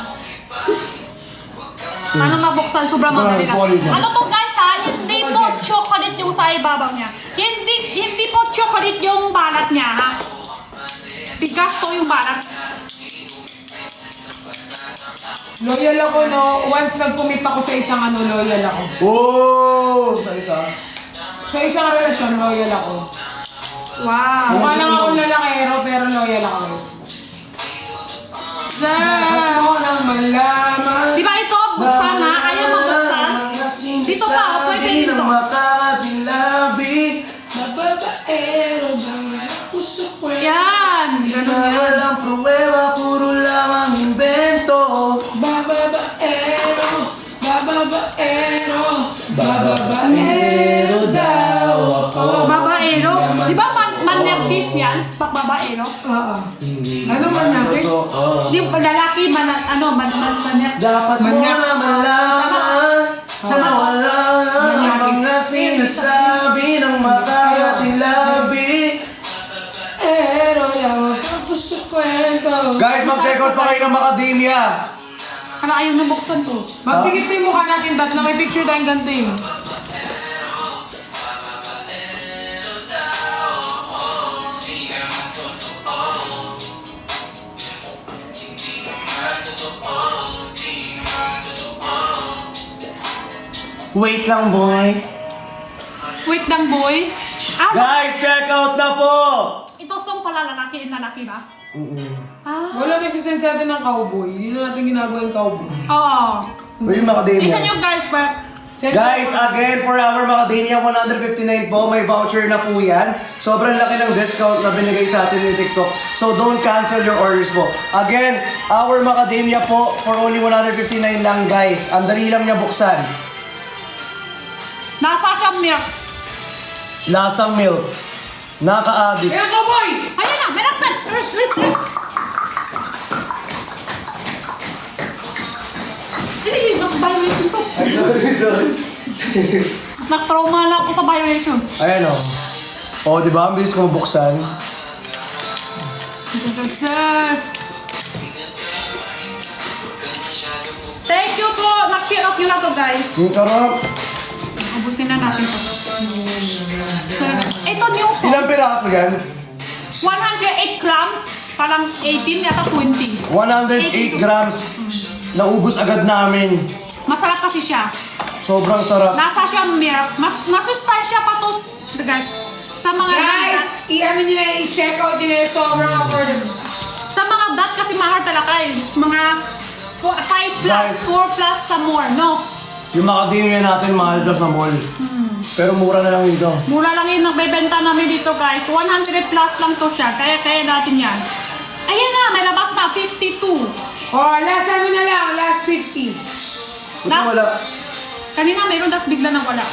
Paano mabuksan? Sobrang madali Sorry lang. na. Ano to guys ha? Hindi po chocolate yung sa ibabaw niya. Hindi po chocolate yung balat niya ha. Tigas to yung balat. Loyal ako no. Once nag-commit ako sa isang loyal ako. Oh! Sa isa? Sa isang relasyon, loyal ako. Wow. Mukha lang akong lalakero, pero loyal ako. Dapat mo nang malaman. Di ba ito? Buksan ha? Ayaw magbuksan? Dito pa, pwede dito. Makakatilabi, Nababaero ba puso ko? Yan. Ganun na yan. walang pruweba, puro lamang invento. Bababaero, bababaero, bababaero daw ako. Babaero. Di ba manapis yan? Babaero. Oo. Ano man natin? Di ba lalaki manap. Dapat mo Manyak. na malaman na wala ang mga sinasabi ng makakatilabi. Ero lang ang puso kwento. Guys, mag-check out pa kayo ng Macadamia. Ano ayaw na buksan to? Magdikit yung mukha natin tatlo. May picture tayong ganito yun. Wait lang, boy. Wait lang boy. Ah, Guys, check out na po! ito song pala pala lalaki and lalaki ba? Ah. Wala nagsisend sa atin ng cowboy. Hindi na natin ginagawa yung cowboy. Oo. Uy, macadamia. Listen nyo guys, but Guys, again, for our Macadamia 159 po, may voucher na po yan. Sobrang laki ng discount na binigay sa atin ni TikTok. So don't cancel your orders po. Again, our Macadamia po, for only 159 lang guys. Ang dali lang niya buksan. nasa siyang milk. Lasang milk. Naka-addict. Kaya cowboy! Ayun na, may naksan. Violation to. Ay, sorry. Nag-trauma lang ako sa violation. Ayan o. O, di ba? Ang bilis ko mabuksan. Thank you po. Mag-cheer up nyo na to guys. Yung karap. Ubusin na natin to. Ito new song. Ilang piraso yan? 108 grams. Parang 18 yata 20. 108 grams. Naubos agad namin. Masarap kasi siya. Sobrang sarap. Nasa siya milk. Masustansya pa to guys. Sa mga Guys, i-ano nyo na, i-check out nyo na, sobrang affordable. Sa mga dat kasi mahal talaga eh. Mga 5 plus, Guys. 4 plus sa more, no? Yung Macadamia natin mahal daw sa mall. Pero mura na lang ito. Mura lang yung nagbebenta namin dito guys. 100 plus lang to siya. Kaya natin yan. Ayan na, may labas na. 52. Oh, last ano na lang, last 50. Buti wala. Kanina mayroon, tas bigla nang wala.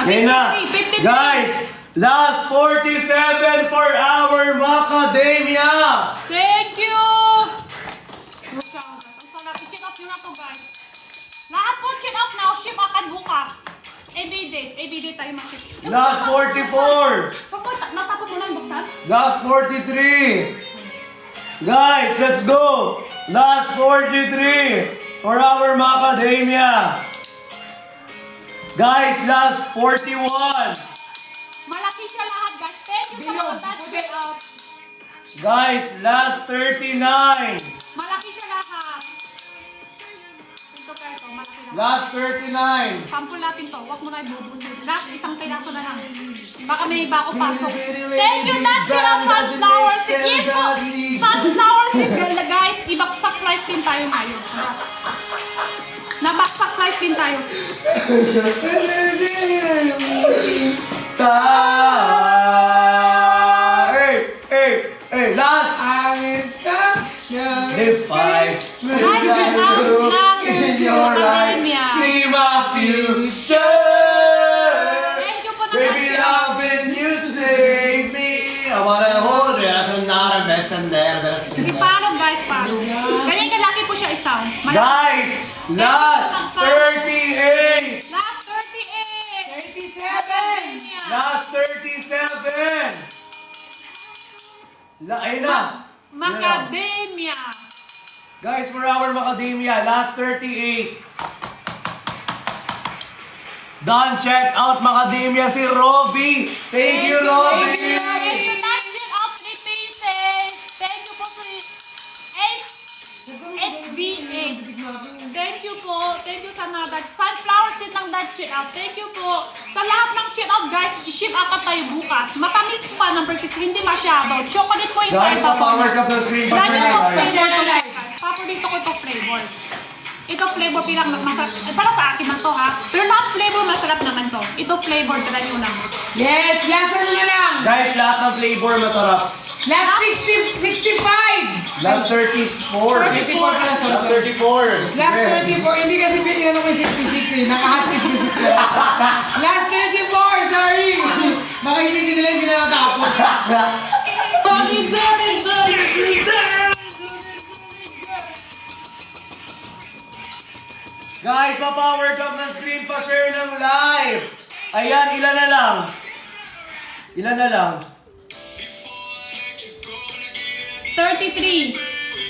Ngayon na. 53. Guys, last 47 for our Macadamia. Thank you! Ang sarap. I-check out nyo na to guys. Lahat po check out na. Ship agad bukas. Everyday tayo mag-ship. Last 44. Natapos mo na yung buksan? Last 43. Guys, let's go. Last 43 for our Macadamia. Guys, last 41. Malaki siya lahat guys. Thank you sa mga that check out. Guys, last 39. Malaki siya lahat. Ito kayo to, malaki lahat. Last 39. Sample natin to. Huwag mo na ibubusin. Last isang piraso na lang. Baka may iba ako pasok. Thank you, Natural Sunflower Seed. Yes po, Sunflower Seed girl na guys. Ibaksak rice din tayo ngayon. Nabaksak rice din tayo. Hey, last. If I in your life, see my future. Thank you po Baby, naman. loving you, save me. I wanna hold you as I'm not a messenger. Paano guys, paano? Ganyan kalaki po siya isang. Guys, last 38. Last 38. 37. Last 37. Ayun na. Macadamia. Guys, for our Macadamia, last 38. Done, check out Macadamia si Robby. Thank you, Robby. Thank you, Nigel of 3 pieces. Thank you po si SBA. Thank you po. Thank you sa mga sunflower seed ng that check out. Thank you po. Sa lahat ng check out guys, i-ship agad tayo bukas. Matamis pa, number 6. Hindi masyado. Chocolate po yung Guys, pa-power cup ng screen. Brand new Pa-share flavor guys. to guys. Paborito ko ito flavor. Ito flavor pinang masarap. Para sa akin lang to ha. Pero lahat flavor masarap naman to. Ito flavor try nyo lang. Yes, last ano na lang. Guys, lahat ng flavor masarap. Last 65. Last 34. 34 pala, sorry, Last sorry. 34. Last Yeah. 34, hindi kasi pinilano ko yung 66 eh. Naka-hot 66 na. Last 34, sorry. Baka isipin nila hindi na natapos. Guys, pa-power cup ng screen, pa-share ng live. Ayan, ilan na lang? Ilan na lang? 33.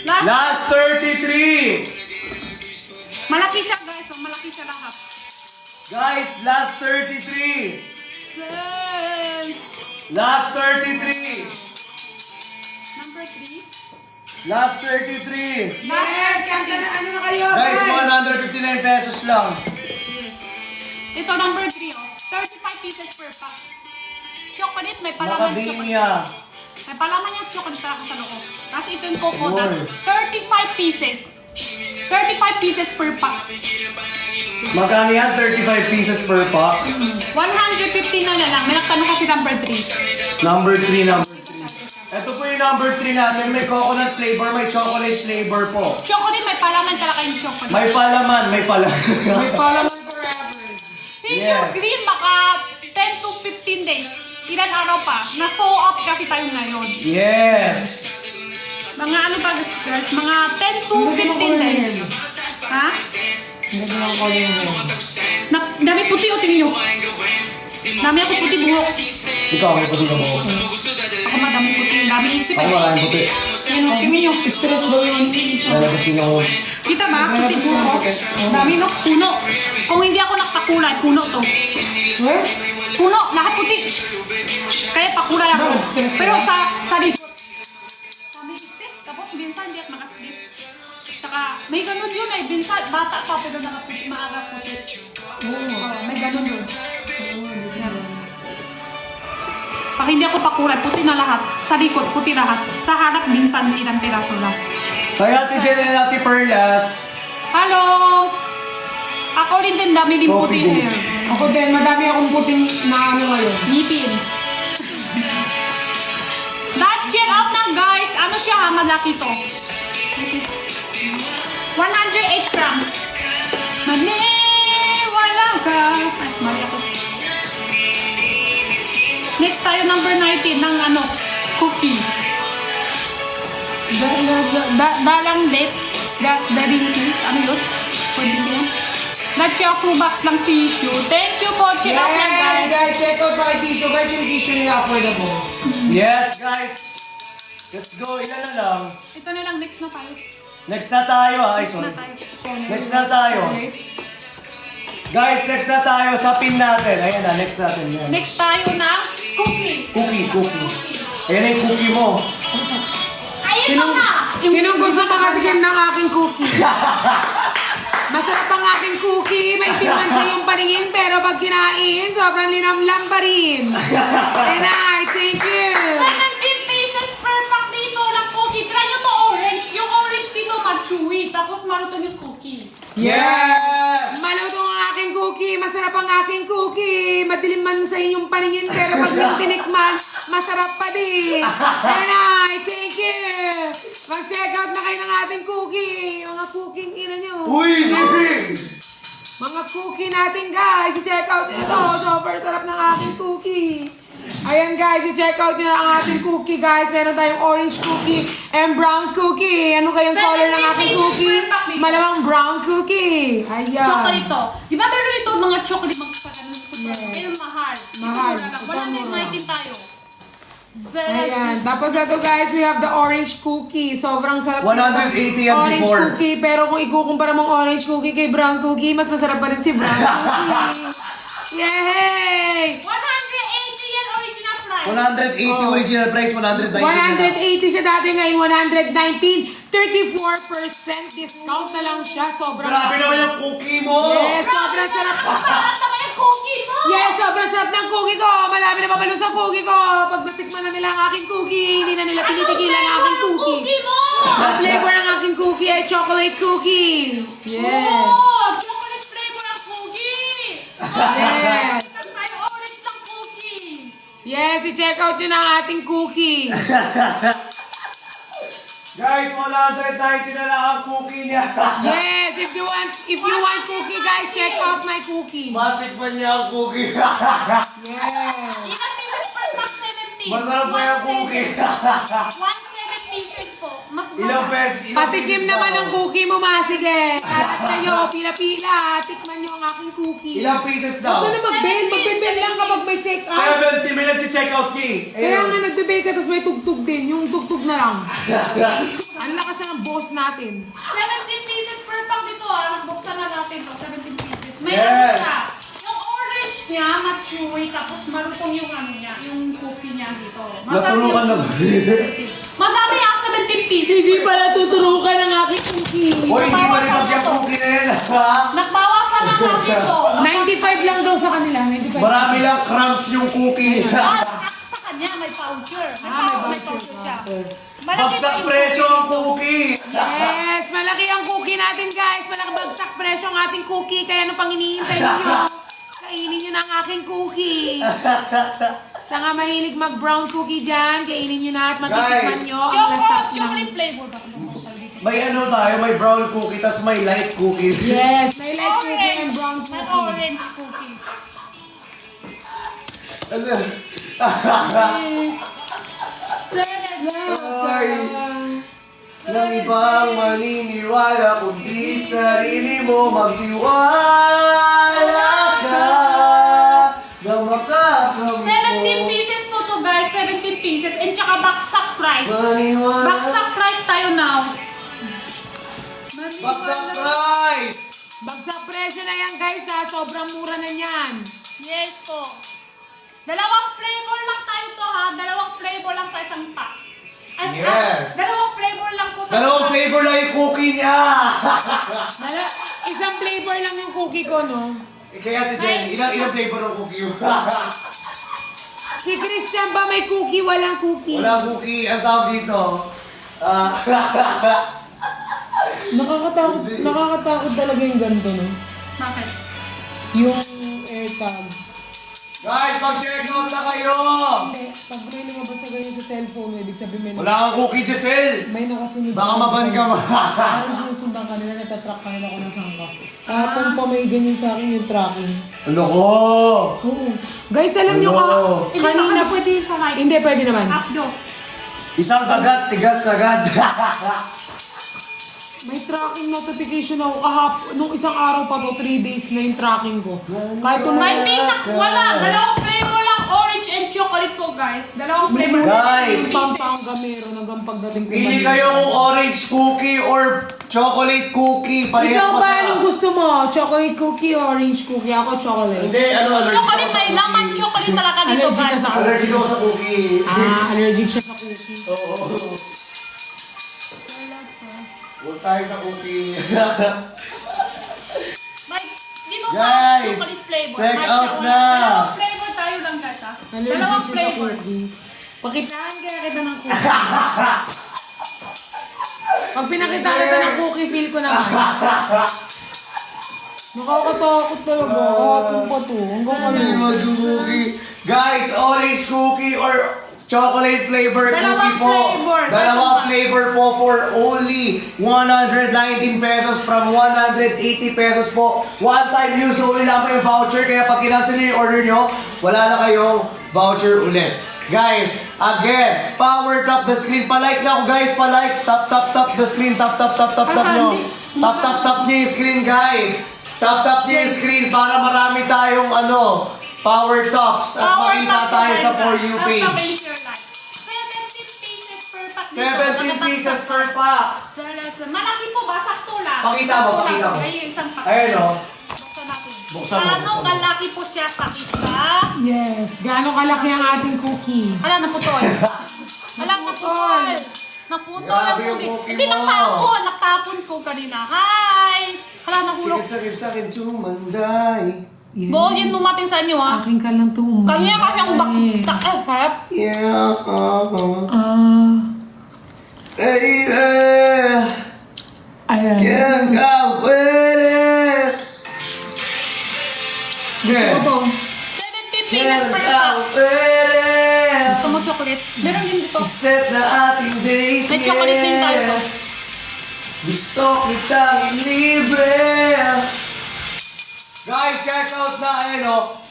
Last. Last 33. Malaki siya guys. Oh, malaki siya lahat. Guys, last 33. Last 33. Number 3. Last 33. Yes, kanta na ano na kayo. Guys, 159 pesos lang. Ito number 3 oh. 35 pieces per pack. Chocolate may palaman chocolate. Macadamia. May palaman yung chocolate para sa loob. Tapos ito yung coconut. 35 pieces. 35 pieces per pack. Magkano yan? 35 pieces per pack. 150 na lang. May nagtanong kasi number 3. Number 3. Ito po yung number 3 natin. May coconut flavor, may chocolate flavor po. Chocolate, may palaman talaga yung chocolate. May palaman. May palaman forever. Tissue Yes. cream, baka 10 to 15 days. Ilan araw pa. Na-sow up kasi tayo ngayon. Yes! Mga ano ba girls? Mga 10 to 15 days. Ha? Hindi ko lang color yun. Dami puti o tingin nyo. Dami ako puti buhok. Ikaw, may puti ka mo. Ako madami puti. Dami isip Ako eh. maraming puti. Yan o, tingin nyo. Stress daw yun. Ano gusto nyo ko? Kita ba? Puti buhok. Dami no? Puno. Kung hindi ako nakakulay, puno to. What? Puno, lahat puti. Kaya pakulay ako. Pero sa likod. Kami dikte. Tapos minsan hindi ako nakaslip. Saka may ganun yun eh. Minsan bata pa pero nakaputi, maaga puti. Oo, may ganun yun. Yan. Pag hindi ako pakulay, puti na lahat. Sa likod, puti lahat. Sa harap, minsan ilang piraso lang. Kaya Ate Jen and Ate Perlas. Hello! Ako rin din, dami din Coffee puti din. hair. Ako din, madami akong puting na ano ngayon. Ngipin. That chill out na guys. Ano siya ha? Malaki to. 108 grams. Maniwala ka. Ay, mali ako. Next tayo number 19 ng ano, cookie. Dalang date. Daring cheese. Ano yun? Pwede mo yun? Choco box lang tissue. Thank you po. Check out na Yes, guys. guys, check out mga tissue. Guys, yung tissue nila affordable. Yes, guys. Let's go. Ilan na lang. Ito na lang. Next na tayo. Next na tayo ha. Ay, Next na sorry. tayo. Next na tayo. Guys, next na tayo sa pin natin. Ayan na, next natin. Yan. Next tayo na cookie. Cookie. Ayan na yung cookie mo. Ayun pa nga! Sinong gusto makatikim ng aking cookie? Masarap ang aking cookie. May tikman sa iyong paningin. Pero pag kinain, sobrang linamlam pa rin. And thank you. 17 pieces per pack dito ng cookie. Try nyo to orange. Yung orange dito ma-chewy. Tapos malutong yung cookie. Yeah! Malutong ang aking cookie. Masarap ang aking cookie. Madilim man sa inyong paningin. Pero pag yung tinikman, masarap pa din. And thank you. Mag-check out na kayo ng ating cookie. Mga cooking ina nyo. Uy, Giving! Mga cookie natin guys, i-check out nyo ito. Super sarap ng aking cookie. Ayan guys, i-check out nyo na ang ating cookie guys. Meron tayong orange cookie and brown cookie. Ano kayong color ng aking cookie? Malamang brown cookie. Ayan. Chocolate to. Di ba meron ito mga chocolate magpapaganon? Pero mahal. Mahal. Ito mura lang. 119 tayo. Ayan. Tapos ito guys, we have the orange cookie. Sobrang sarap. 180 yan orange before. cookie. Pero kung ikukumpara mong orange cookie kay brown cookie, mas masarap pa rin si brown cookie. Yay! 180 yan original price. 180 original price, 190 na lang. 180 siya dati, ngayon 119. 34% discount na lang siya. Sobrang Grabe naman yung cookie mo! Yes, sobrang sarap. Masarap naman yung cookie mo! Yes, sobrang sarap ng cookie ko. Malami na papalo sa cookie ko. Pag natikman na nila ang aking cookie, hindi na nila tinitigilan ang aking cookie. Cookie mo! Ang flavor ng aking cookie ay chocolate cookie. Yes. Oh, chocolate flavor ang cookie! Yes. Tayo orange lang cookie! Yes, i-check out yun ang ating cookie. Guys, 190 na lang ang cookie niya. Yes, if you want cookie guys, check out my cookie. Matikman niya ang cookie. Yes. Ilan pieces per pack? 70. Masarap pa yung cookie. 17 pieces po. Mas Ilang mahal. pesos? Patikim naman ang cookie mo, Sige. Kalat kayo, pila-pila. Tikman nyo ang aking cookie. Ilang pieces daw? Huwag ka na mag-bail. Mag-bail lang kapag may check-out. 70 minutes i-check out key. Kaya nga nagbe-bail ka, tapos may tugtog din. Yung tugtog na lang. Ang lakas na ng boss natin. 17 pieces per pack dito ah. Buksan na natin to. 17 pieces. May Yes. ano siya. Yung orange niya, mas chewy. Tapos marupong yung ano niya. Yung cookie niya dito. Natulungan na ba? Madami ah, 17 pieces. Hindi pala tuturukan ang aking cookie. Hoy, hindi pa rin yung cookie na yan, ha? Nagbawasan na nga dito. 95 lang daw sa kanila. 95. Marami lang crumbs yung cookie. Ah, sa kanya may voucher. May voucher. Bagsak presyo ang cookie! Yes, malaki ang cookie natin guys. Malaki bagsak presyo ang ating cookie. Kaya ano pang hinihintay ninyo? Kainin nyo na ang aking cookie. Sa nga mahilig mag-brown cookie dyan, kainin nyo na at matitikman Guys. nyo ang lasap ng... Chocolate flavor ba? May ano tayo, may brown cookie, tas may light cookie. Yes, may light cookie and brown May cookie. orange cookie. Ano? Ay. Nang ibang maniniwala, kundi sarili mo magtiwala ka. Na makakamu 17 pieces po to guys, 17 pieces. And tsaka baksak price. Maniwala. Baksak price tayo now. Bagsak price! Bagsak presyo na yan guys ha. Sobrang mura na yan. Yes po. Dalawang flavor lang tayo to ha. Dalawang flavor lang sa isang pack. Yes. Dalawang flavor lang po sa Dalawang isang pack. flavor lang yung cookie niya! Isang flavor lang yung cookie ko, no? Kaya Ate Jenny, ilang flavor ng cookie mo? Si Christian ba may cookie? Walang cookie. Walang cookie, ang tawag dito. Nakakatakot talaga yung ganito, no? Bakit? Yung airtag. Guys, mag-check out na kayo! Pag may lumabas na ganyan sa cellphone, ibig sabihin may, Wala kang cookie, Giselle! may nakasunod. Baka maban ka ma. Parang sinusundan ka nila, natatrack ka nila kung nasaan ka. Kahapon pa may ganyan sa akin yung tracking. Ano ko? Oo. Guys, alam nyo ka, Hello. Hindi kanina naman pwede sa mic. Hindi, pwede naman. Updo. Isang kagat, tigas agad. May tracking notification ako kahapon. Nung isang araw pa to, 3 days na yung tracking ko. Kahit nung May pinak, wala. Dalawang flavor lang, orange and chocolate po guys. Dalawang flavor. Guys. Pampang gamero hanggang pagdating ko. Pili kayo kung orange cookie or chocolate cookie. Parehas Ikaw ba, masarap. anong gusto mo? Chocolate cookie, orange cookie? Ako chocolate. Hindi, ano, allergic Chocolate ako may sa laman, cookie. chocolate talaga dito Allergic ka guys. sa Allergic ako sa cookie. allergic siya sa cookie. Oo. Huwag tayo sa cookie. May, dito Guys, sa chocolate flavor. check May out chocolate. na. Dalawang flavor tayo lang guys ha. Allergic Dalawang siya sa flavor. cookie. Pakitaan kaya kita ng cookie. Pag pinakita kita ng cookie, feel ko naman. Nakakatakot talaga. Kahapon pa to. Hanggang Hindi ano. mag-cookie. Guys, orange cookie or chocolate flavor Dalawang cookie po. flavor. Dalawang Saan ba? flavor po for only 119 pesos from 180 pesos po. One time use only lang po yung voucher. Kaya pag kinancel niyo yung order nyo, wala na kayong voucher ulit. Guys, again, power tap the screen. Pa-like na ako guys, pa-like. Tap, tap, tap the screen. Tap, tap, tap, tap, tap nyo. Tap, tap, tap nyo yung screen guys. Tap, tap nyo yung screen para marami tayong ano, power tops at Power makita tap tayo sa guys, For ha. You Tap, page. tap and share like. 17 pieces per pack dito. 17 pieces per pack. Malaki po ba? Sakto lang. Pakita mo, Sakto pakita lang. mo. Ayun, isang pack. Ayan o. Buksan natin. Buksan mo, Ano, buksan mo. kalaki po siya sa isa. Yes. Gaano kalaki ang ating cookie? Ala, naputol. Ala, naputol. Naputol ang Grabe yung cookie. cookie Hindi, mo. natapon. Natapon ko kanina. Hi! Ala, nahulog. Sakit sa akin tumanday. Yes. Bo, yun tumating sa inyo ha. Akin ka lang tumo. Kanya kasi ang bakta. Harap. Yeah. Hey, Ayan. Can't go with it. Gusto ko to. 17 pieces Can't per go pack. with it. Gusto mo chocolate? Meron din dito. Set na ating date. May chocolate din tayo to. Gusto kitang libre. Guys, check out na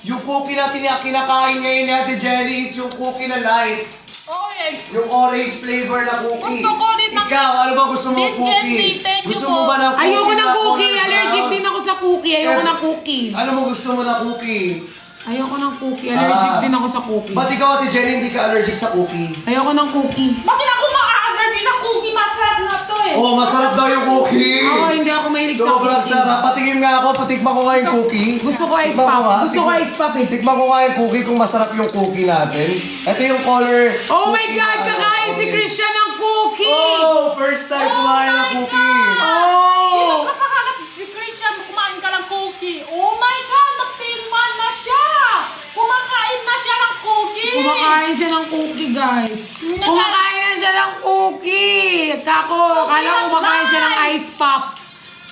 yung cookie na kinakain ngayon ni Ate Jenny is yung cookie na light. Orange. Yung orange flavor na cookie. Gusto ko rin ng- Ikaw, ano ba gusto mo Mint cookie? candy, thank you Gusto po. mo ba ng cookie? Ayoko ng na cookie. color Allergic brown? din ako sa cookie. Ayoko ng cookie. Ano mo gusto mo na cookie? Ayoko ng cookie. Allergic Ah. din ako sa cookie. Ba't ikaw, Ate Jenny, hindi ka allergic sa cookie? Ayoko ng cookie. Bakit ako ma-allergy sa cookie? Masarap na to eh. Oh, masarap daw yung cookie. Ako hindi ako mahilig sa Sobrang cookie. sarap. Patingin nga ako, patikman ko nga yung cookie. Gusto ko ice Tikman pop. nga. Gusto ko ice pop eh. Tikman ko nga yung cookie kung masarap yung cookie natin. Ito yung color. Oh my God! Kakain si Christian ng cookie! Oh, first time kumain ng cookie. Dito Oh! ka sa hanap si Christian, kumain ka ng cookie. Oh my God, nagtilman na siya. Kumakain na siya ng cookie. Kumakain siya ng cookie, guys. Kumakain na siya ng cookie. Kako, akala ko kumakain siya ng ice pop.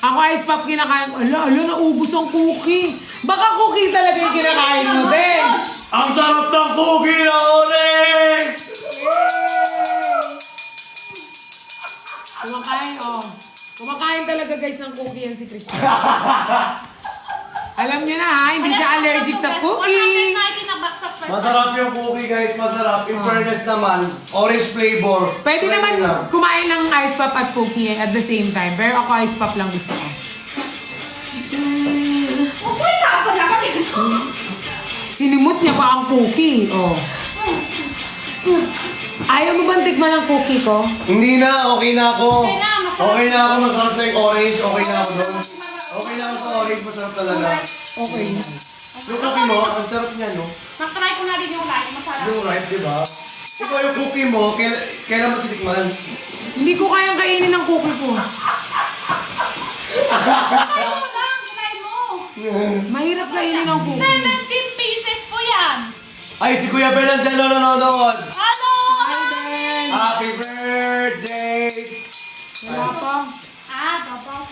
Ako ice pop kinakain ko. Ala, naubos ang cookie. Baka cookie talaga yung kinakain mo, Ben. Ang sarap ng cookie na ulit! Kumakain, oh. Kumakain talaga guys ng cookie yan si Christian. Alam niyo na ha, hindi siya allergic sa cookie. 190 na box of first. Masarap yung cookie guys, masarap. In fairness naman, orange flavor. Pwede naman na. kumain ng ice pop at cookie at the same time. Pero ako ice pop lang gusto ko. Okay na ako na kami. Sinimot niya pa ang cookie. Oh. Ayaw mo bang tikman ang cookie ko? Hindi na, okay na ako. Okay na, masarap. Okay na ako, masarap na yung orange. Okay na ako doon. Okay na ako sa orange, masarap talaga. Okay. Yung cookie mo, ang sarap niya, no? Nakatry ko na rin yung light. Masarap. Yung right, di ba? Ikaw yung cookie mo, kailan mo titikman? Hindi ko kayang kainin ang cookie ko. Try mo lang. Try mo. Mahirap kainin ang cookie. 17 pieces po yan. Ay, si Kuya Ben nandiyan nanonood. Ano? Hi, Ben! Happy birthday! Wala pa. Dapat.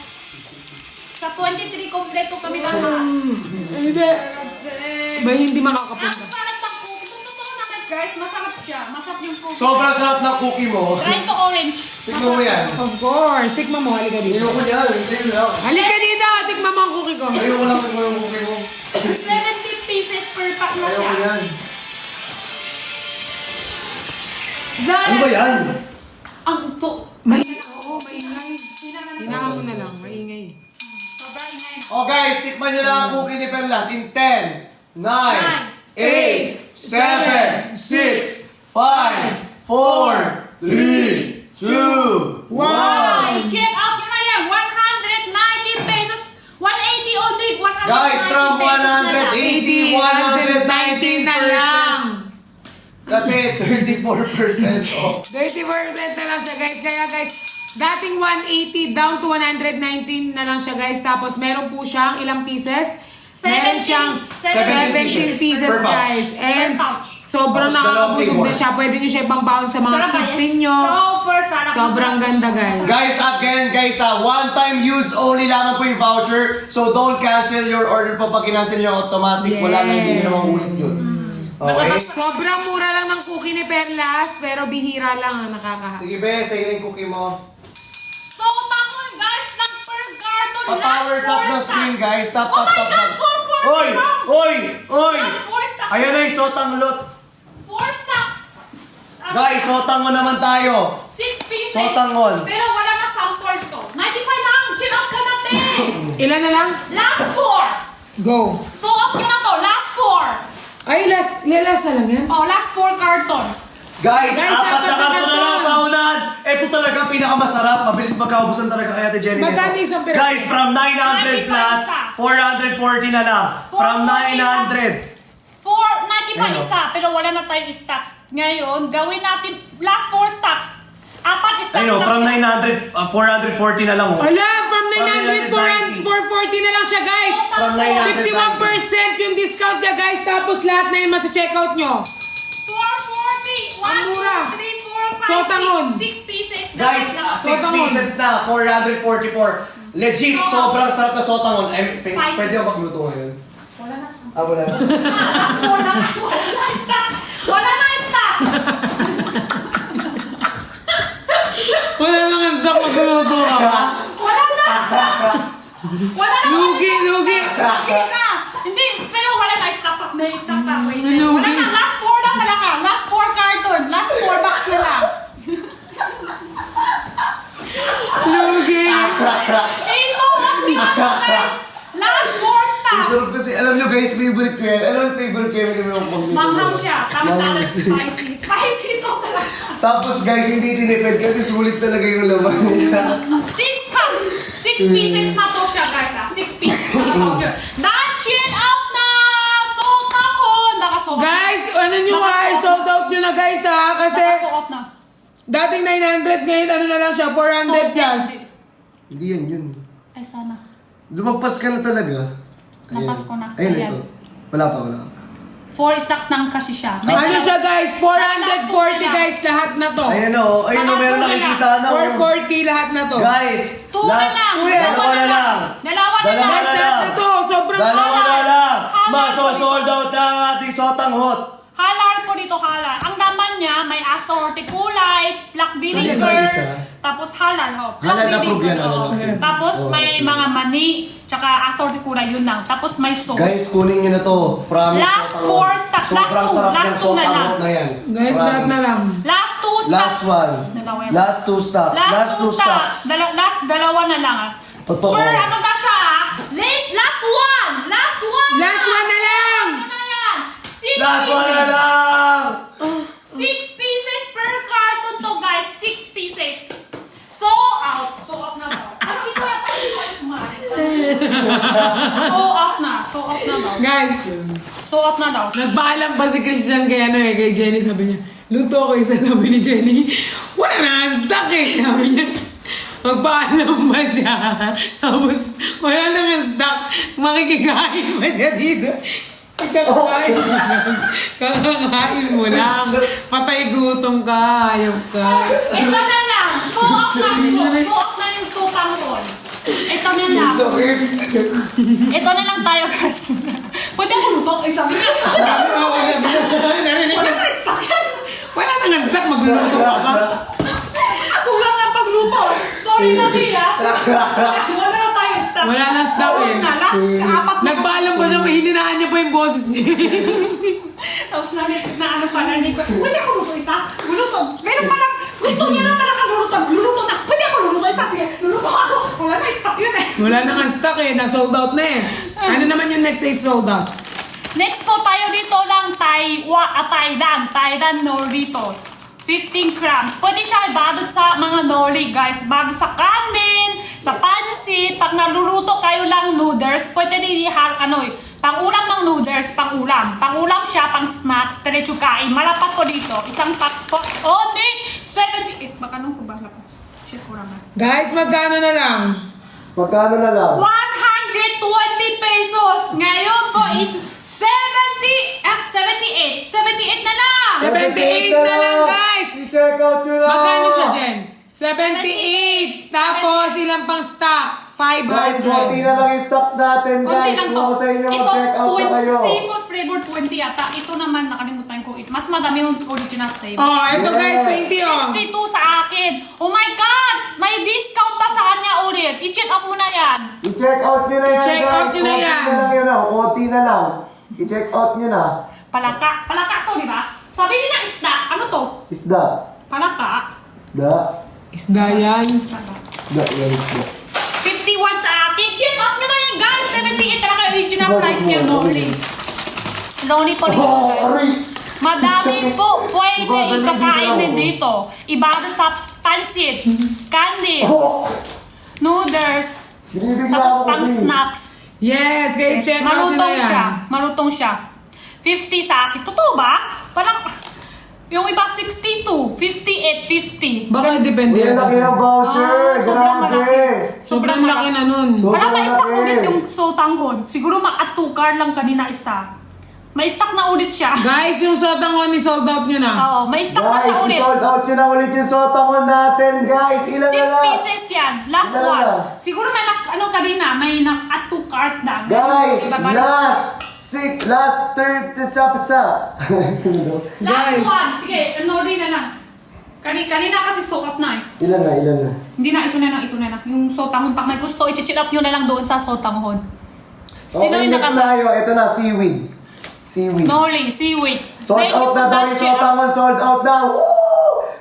Sa 23 kompleto kami lahat. Hindi. Ba hindi Ang makakapunta? sarap ng cookie. Totoo naman guys, masarap siya. Masarap yung cookie. Sobrang sarap ng cookie mo. Try to orange. Tignan mo yan. Of course. Tikman mo. Halika dito. Ayoko niya, sa'yo lang. Halika dito. Tikman mo ang cookie ko. Ayoko lang tignan yung cookie mo. 17 pieces per pack na siya. Ayoko yan. Zara. Ano ba yan? Ang to. Maingay. Oo, maingay. Hinaan mo na lang. Maingay. Sobrang ingay na. Oh guys, tikman niyo lang ang cookie ni Perlas in 10, 9, 8, 7, 6, 5, 4, 3, 2, 1. Ay, check out nyo na yan. 190 pesos. 180 only. 190 Guys, from pesos na lang. 180, 119 na lang. 119%. Kasi 34% off. 30% na lang siya guys. Kaya guys, dating 180 down to 119 na lang siya guys. Tapos meron po siyang ilang pieces? Meron 17 siyang 17 pieces per pouch. guys. And Per pouch. sobrang Tapos dalawang nakakabusog na flavor. siya. Pwede nyo siya ipang-baon sa mga Sarap kids ba yan? ninyo. Sarap. Sobrang ganda guys. Guys, again, guys, one-time use only lamang po yung voucher. So don't cancel your order po. Pag kinancel nyo automatic, wala na, hindi nyo na mahulit yun. Okay? Sobrang mura lang ng cookie ni Perlas. Pero bihira lang ang nakakahak. Sige, be, sa'yo na yung cookie mo. So, tamon guys, ng per carton. Pa-power last tap 4 ng screen, stocks. guys. Tap, Oh tap, my tap, God, tap. 4 Oy! Oy! Oy! 4 stocks. Ayan na yung sotang lot. 4 stocks. Guys, sotang mo naman tayo. 6 pieces. Sotangon. Pero wala na sample to. 95 lang. Chill out ka natin. Ilan na lang? Last 4. Go. So, up nyo na to. Last 4. Ay, last na lang yan. Oh, last 4 carton. Guys, Guys, apat na apat na karton na lang karton. paunan. Ito talaga ang pinakamasarap. Mabilis magkaubusan talaga kay Ate Jenny nito. Magkano isang piraso? Guys, from 900 plus, 440 na lang. From 900. 490 pa Ano? isa, pero wala na tayong stocks. Ngayon, gawin natin last 4 stocks. Apat stocks Ayun, na from siya. 900, 440 na lang. Oh. Ala, from 900, 990. 440 na lang siya, guys. From 900. 51% yung discount niya, guys. Tapos lahat na yung masa-checkout nyo. 440. Ang 1, mura. 2, 3, 4, 5, Sotangon. 6 pieces. Guys, Dapat 6 Sotangon. pieces na, 444. Legit, sobrang sarap na sotangon. Spicy. Pwede ako magluto ngayon. wala na stock. Wala. Last 4 na. Wala na stock. Wala na stock. Wala lang ang stock magluluto ka. Wala na stock. Wala na. Lugi. Hindi na. Hindi, pero wala na stock pa. May stock pa. Wait, wait. Lugi. Wala na. Last 4 lang talaga. Last 4 carton. Last 4 box na lang. Lugi. Eh, so, di ba to, guys? Last 4 stocks. Sarap kasi, alam nyo guys, favorite ko yan. Alam mo yung favorite ko yan? Manghang siya. Tapos alam, spicy. Spicy to talaga. Tapos guys, hindi tinipid kasi sulit talaga yung laman nila. 6 cups. 6 pieces na to siya, guys. 6 pieces na voucher. That chill out na! Sold na ko! Nakasold. Guys, ano nyo nga, sold out nyo na, guys, ha? Kasi Nakasold na. dating 900, ngayon ano na lang siya, 400 plus. Hindi yan yun. Ay, sana. Lumagpas ka na talaga. Napas ko na. Ayun Ayan. ito. Wala pa. 4 stacks ng kasi siya. Ano siya guys? 440 guys lahat na to. Ayun o, meron nakikita na. 440 lahat na to. Guys, 2 na lang. dalawa na lang. Dalawa na Dalawa lang. Guys, lahat na to. Sobrang Dalawa mahal. na lang. Halal. Maso-sold out na ang ating sotang hot. Halal po dito, halal. Ang laman niya, may assorted kulay, black vinegar, Halal na isa. tapos halal, ho. Black Halal na proof yan, vinegar, halal ho. na proof. Tapos Oh, may okay. mga mani, tsaka assorted kulay, yun lang. Tapos may sauce. Guys, kunin nyo na to. Promise. Last sotang 4 hot. stocks. Sobrang Last two. sarap Last ng two na sotang lang. hot na yan. Guys, lahat na lang. Last 2 stocks. Last one. Dalawa yan. Last 2 stocks. Last 2 stocks. Last dalawa na lang. Totoo. Per ano ba siya? Last one. Last one. Last one na lang. Ano na yan? 6 Last pieces. one na lang. 6 pieces per carton to guys. 6 pieces. So out. So out na daw. Hindi ko yata sumali. So out na. So out na daw. Guys, So out na daw. nagpaalam pa si Christian kay ano kay Jenny. Sabi niya, luto ko isa. Sabi ni Jenny, wala na ang stock eh. Sabi niya, magpaalam pa siya. Tapos, wala na ang stock. Makikikain pa siya dito. Kakakain mo lang. Kakakain mo lang. Patay gutom ka. Ayaw ka. Ito na lang. So out na po. So out na yung tukang roll. Ito na lang. Sakit. Ito na lang tayo guys. Pwede ako lutok. Eh, sabi niya. Narinig Wala ka. na stock yan. Wala na ang stock. Magluluto ka pa. Kulang na pagluto. Sorry na Tia. Wala na tayo stock. Wala na stock eh. Wala na. Last 4 na. Nagpaalam pa siya, hininaan niya pa yung boses niya. Tapos na ano pa, narinig ko. Pwede ako luto isa. Luluto. Ganun pala. Gusto niya na talaga luluto. Luluto na. Pwede ako luluto isa. Sige. Luluto ako. Wala na stock yun eh. Wala na nga stock eh, na-sold out na eh. Ano naman yung next is sold out? Next po tayo dito lang Thailand nori dito. 15 grams. Pwede siya ibalot sa mga nori guys. Balot sa kanin, sa pansit. Pag naluluto kayo lang noodles, pwede din pang-ulam ng noodles, pang-ulam. Pang-ulam siya, pang-snacks, diretso kain. Malapat po dito. Isang box po. Only 78. Baka nung ko ba lapas? Check ko naman. Guys, magkano na lang? Magkano na lang? 120 pesos. Ngayon po is 78 na lang. 78 na lang guys! I-check out nyo lang. Magkano siya, Jen? 78! Tapos ilang pang stock? Guys, 500. konti na lang yung stocks natin, Konti guys. lang Kung to. ako sa inyo, Ito, mag-check out na kayo. seafood flavor 20 yata. Ito naman, nakalimutan ko. Mas madami yung original flavor. Oh, ito guys, 20 oh. 62 sa akin. Oh my God! May discount pa sa kanya ulit. I-check out mo na yan. I-check out nyo na yan, I-check guys. out nyo na yan. Konti na lang yun, konti na lang. I-check out nyo na. Palaka to, di ba? Sabi nila isda. Ano to? Isda. Palaka. Isda. Isda yan. Isda, yan, isda. 51 sa akin. Check out nyo na yan, guys. 78 talaga original price niya, Noli. Noli po dito, Oh, guys. aray. Madami po pwede ikakain din dito. Ibalot sa pansit, candy, Oh, noodles, binibigla tapos ako pang kasi. snacks. Yes, kaya check out nyo na Malutong yan. siya. Malutong siya. 50 sa akin. Totoo ba? Parang, yung iba 62, 58, 50. Baka depende Uy, yan. laki ng voucher. sobrang Grabe. malaki. Sobrang laki na nun. So- Parang may stock malaki. ulit yung sotanghon. Siguro makatukar lang kanina isa. May stock na ulit siya. Guys, yung sotangon ni sold out nyo na. Oo, may stock na Guys, siya ulit. i-sold out nyo na ulit yung sotangon natin, guys. Ilan 6 na lang? pieces yan. Last Ilan one. na? Siguro may kanina, may add to cart lang. Guys, Ibabalik. last 30 sa pasa. Last Guys. one. Sige, ano rin na lang. Kanina kasi sukat na eh. Ilan na? Hindi na, ito na lang. Yung sotanghon, pag may gusto, i-chill out nyo na lang doon sa sotanghon. Sino Okay, yung next nakamas? tayo. Ito na, seaweed. Seaweed. Noli, seaweed. Sold Thank you out for na daw that, yung Chef. sotangon. Sold out na. Woo!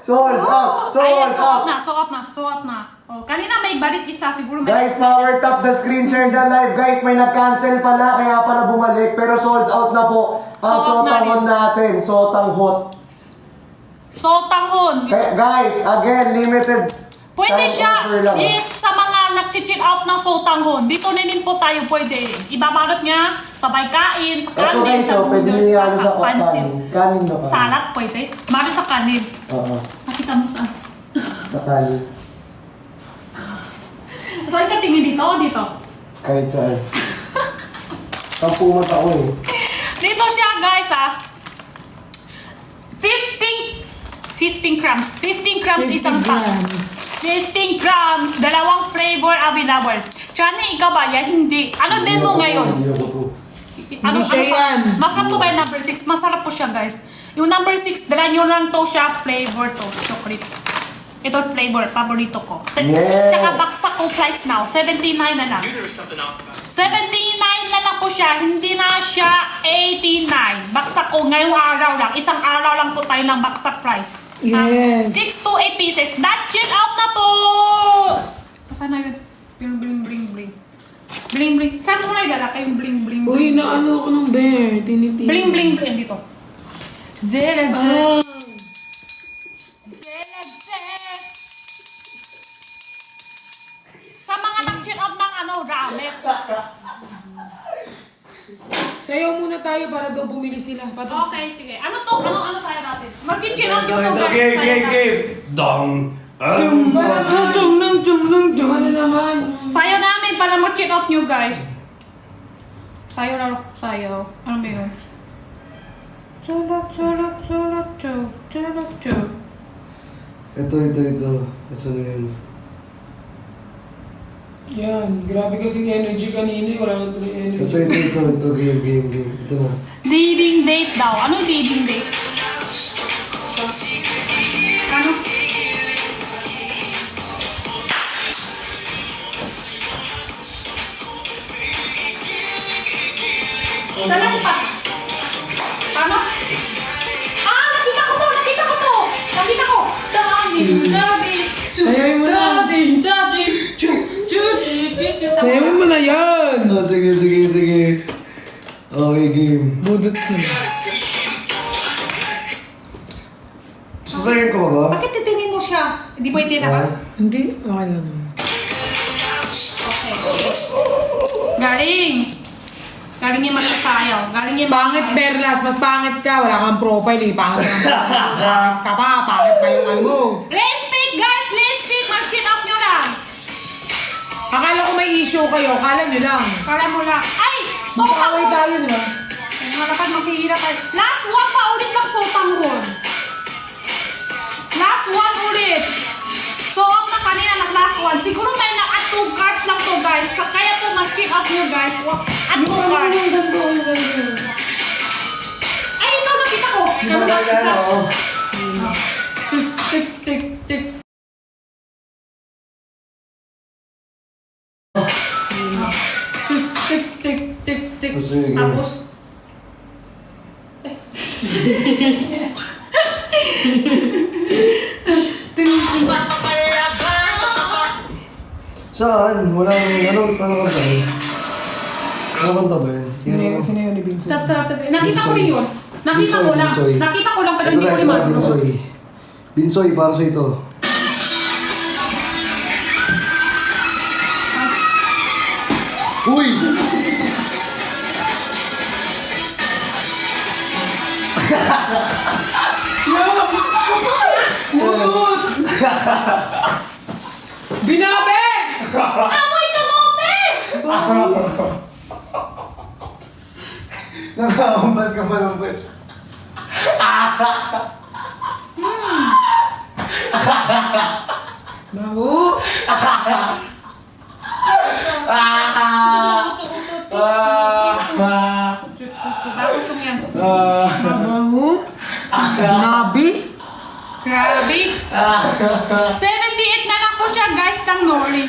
Sold out. Ayan, Sold out. suot na. Oh, kanina may balik isa, siguro may... Guys, power tap the screen, share the live. Guys, may nag-cancel pala, kaya pala bumalik. Pero sold out na po ang Sold na sotangon natin. Sotang hot. Sotanghon. Guys, again, limited. Pwede time siya, offer lang. yes, sa mga nag-chill out ng sotanghon. Dito na din po tayo pwede. Ibabalot niya, sabay kain, sa Ito kanin, guys, sa pwede noodles, niya sa sa pansit. kanin na kanin. Salad pwede. Balot sa kanin. Oo, Nakita mo saan? sa kanin. Saan ka tingin dito o dito? Kahit saan. Pampumat ako eh. Dito siya guys 15 grams. 15 grams isang pack. 15 grams. Dalawang flavor available. Chani, ikaw ba yan? Hindi. Ano din mo ngayon? Hindi siya yan. Masarap po ba yung number 6? Masarap po siya guys. Yung number 6, dala nyo lang to siya. Flavor to. Chocolate. Ito flavor. Paborito ko. Yes. Tsaka baksak ko price now. 79 na lang. 79 na lang po siya. Hindi na siya 89. Baksak ko ngayong araw lang. Isang araw lang po tayo ng baksak price. Yes. 6 to 8 pieces. That chill out na po! Saan na yun? Yung bling bling bling. Bling bling. Saan mo na idala kayong bling bling bling? Uy, naano ako ng bear. Tinitin. Bling bling bling. Dito. Zela Ah. zela. Zela zela. Sa mga nag-chill out ng ramen. Sayaw muna tayo para daw bumili sila. Okay, sige. Ano to? Ano tayo natin? Mag-chill out Ito, dito guys. game, Sayo game, natin. game. Dong. Ano naman? Sayo namin para mag-chill out nyo guys. Sayo na. Sayo. Ano ba yun? Tulog. Ito. Ito na yun. Yan. Grabe kasing energy kanina. Wala na tuloy energy. Ito. Game. Ito na. Leading date daw. Ano leading date? Ano? Sana si Pat. Ano? Nakita ko to. Sayawin mo na. Sayawin mo na yan. Oh, sige. Okay, game. Budots na. Sasayin ko ba ba? Bakit titingin mo siya? Hindi ba itinakas? Hindi. Okay lang naman. Okay. Galing yung magsasayaw. Pangit, Perlas. Mas pangit ka. Wala kang profile eh. Pangit ka pa. Pangit pa yung ano mo. Let's speak guys! Let's speak! Mag-chin up nyo lang! Akala ko may issue kayo. Akala nyo lang. Kala mo lang. Ay! Mag-away tayo, di ba? Harapan maghihirap tayo. Last one pa ulit ng sotang ron. Last one ulit. So, up na kanina ng last one. Siguro may at 2 cards lang to guys. Kaya po mag-chin up nyo guys. At 2 cards. Ay, ito nakita ko. Tik. Tik. Oh, sige, game. Tapos, Saan? Wala nang ano ka ba? Ano kanta ba yun? Sino yun ni Vincent? nakita ko rin yun. Nakita ko lang. Binsoy. Nakita ko lang pero Ito hindi ko na, rin marunong. Binsoy. Binsoy, para sa ito. Uy! Binabe! Amoy kamote! Nakakambas ka pa ng puwet. Baho! Tapos yung yan. Baho! Nabi! Grabe. 78 na lang po siya guys ng Nori.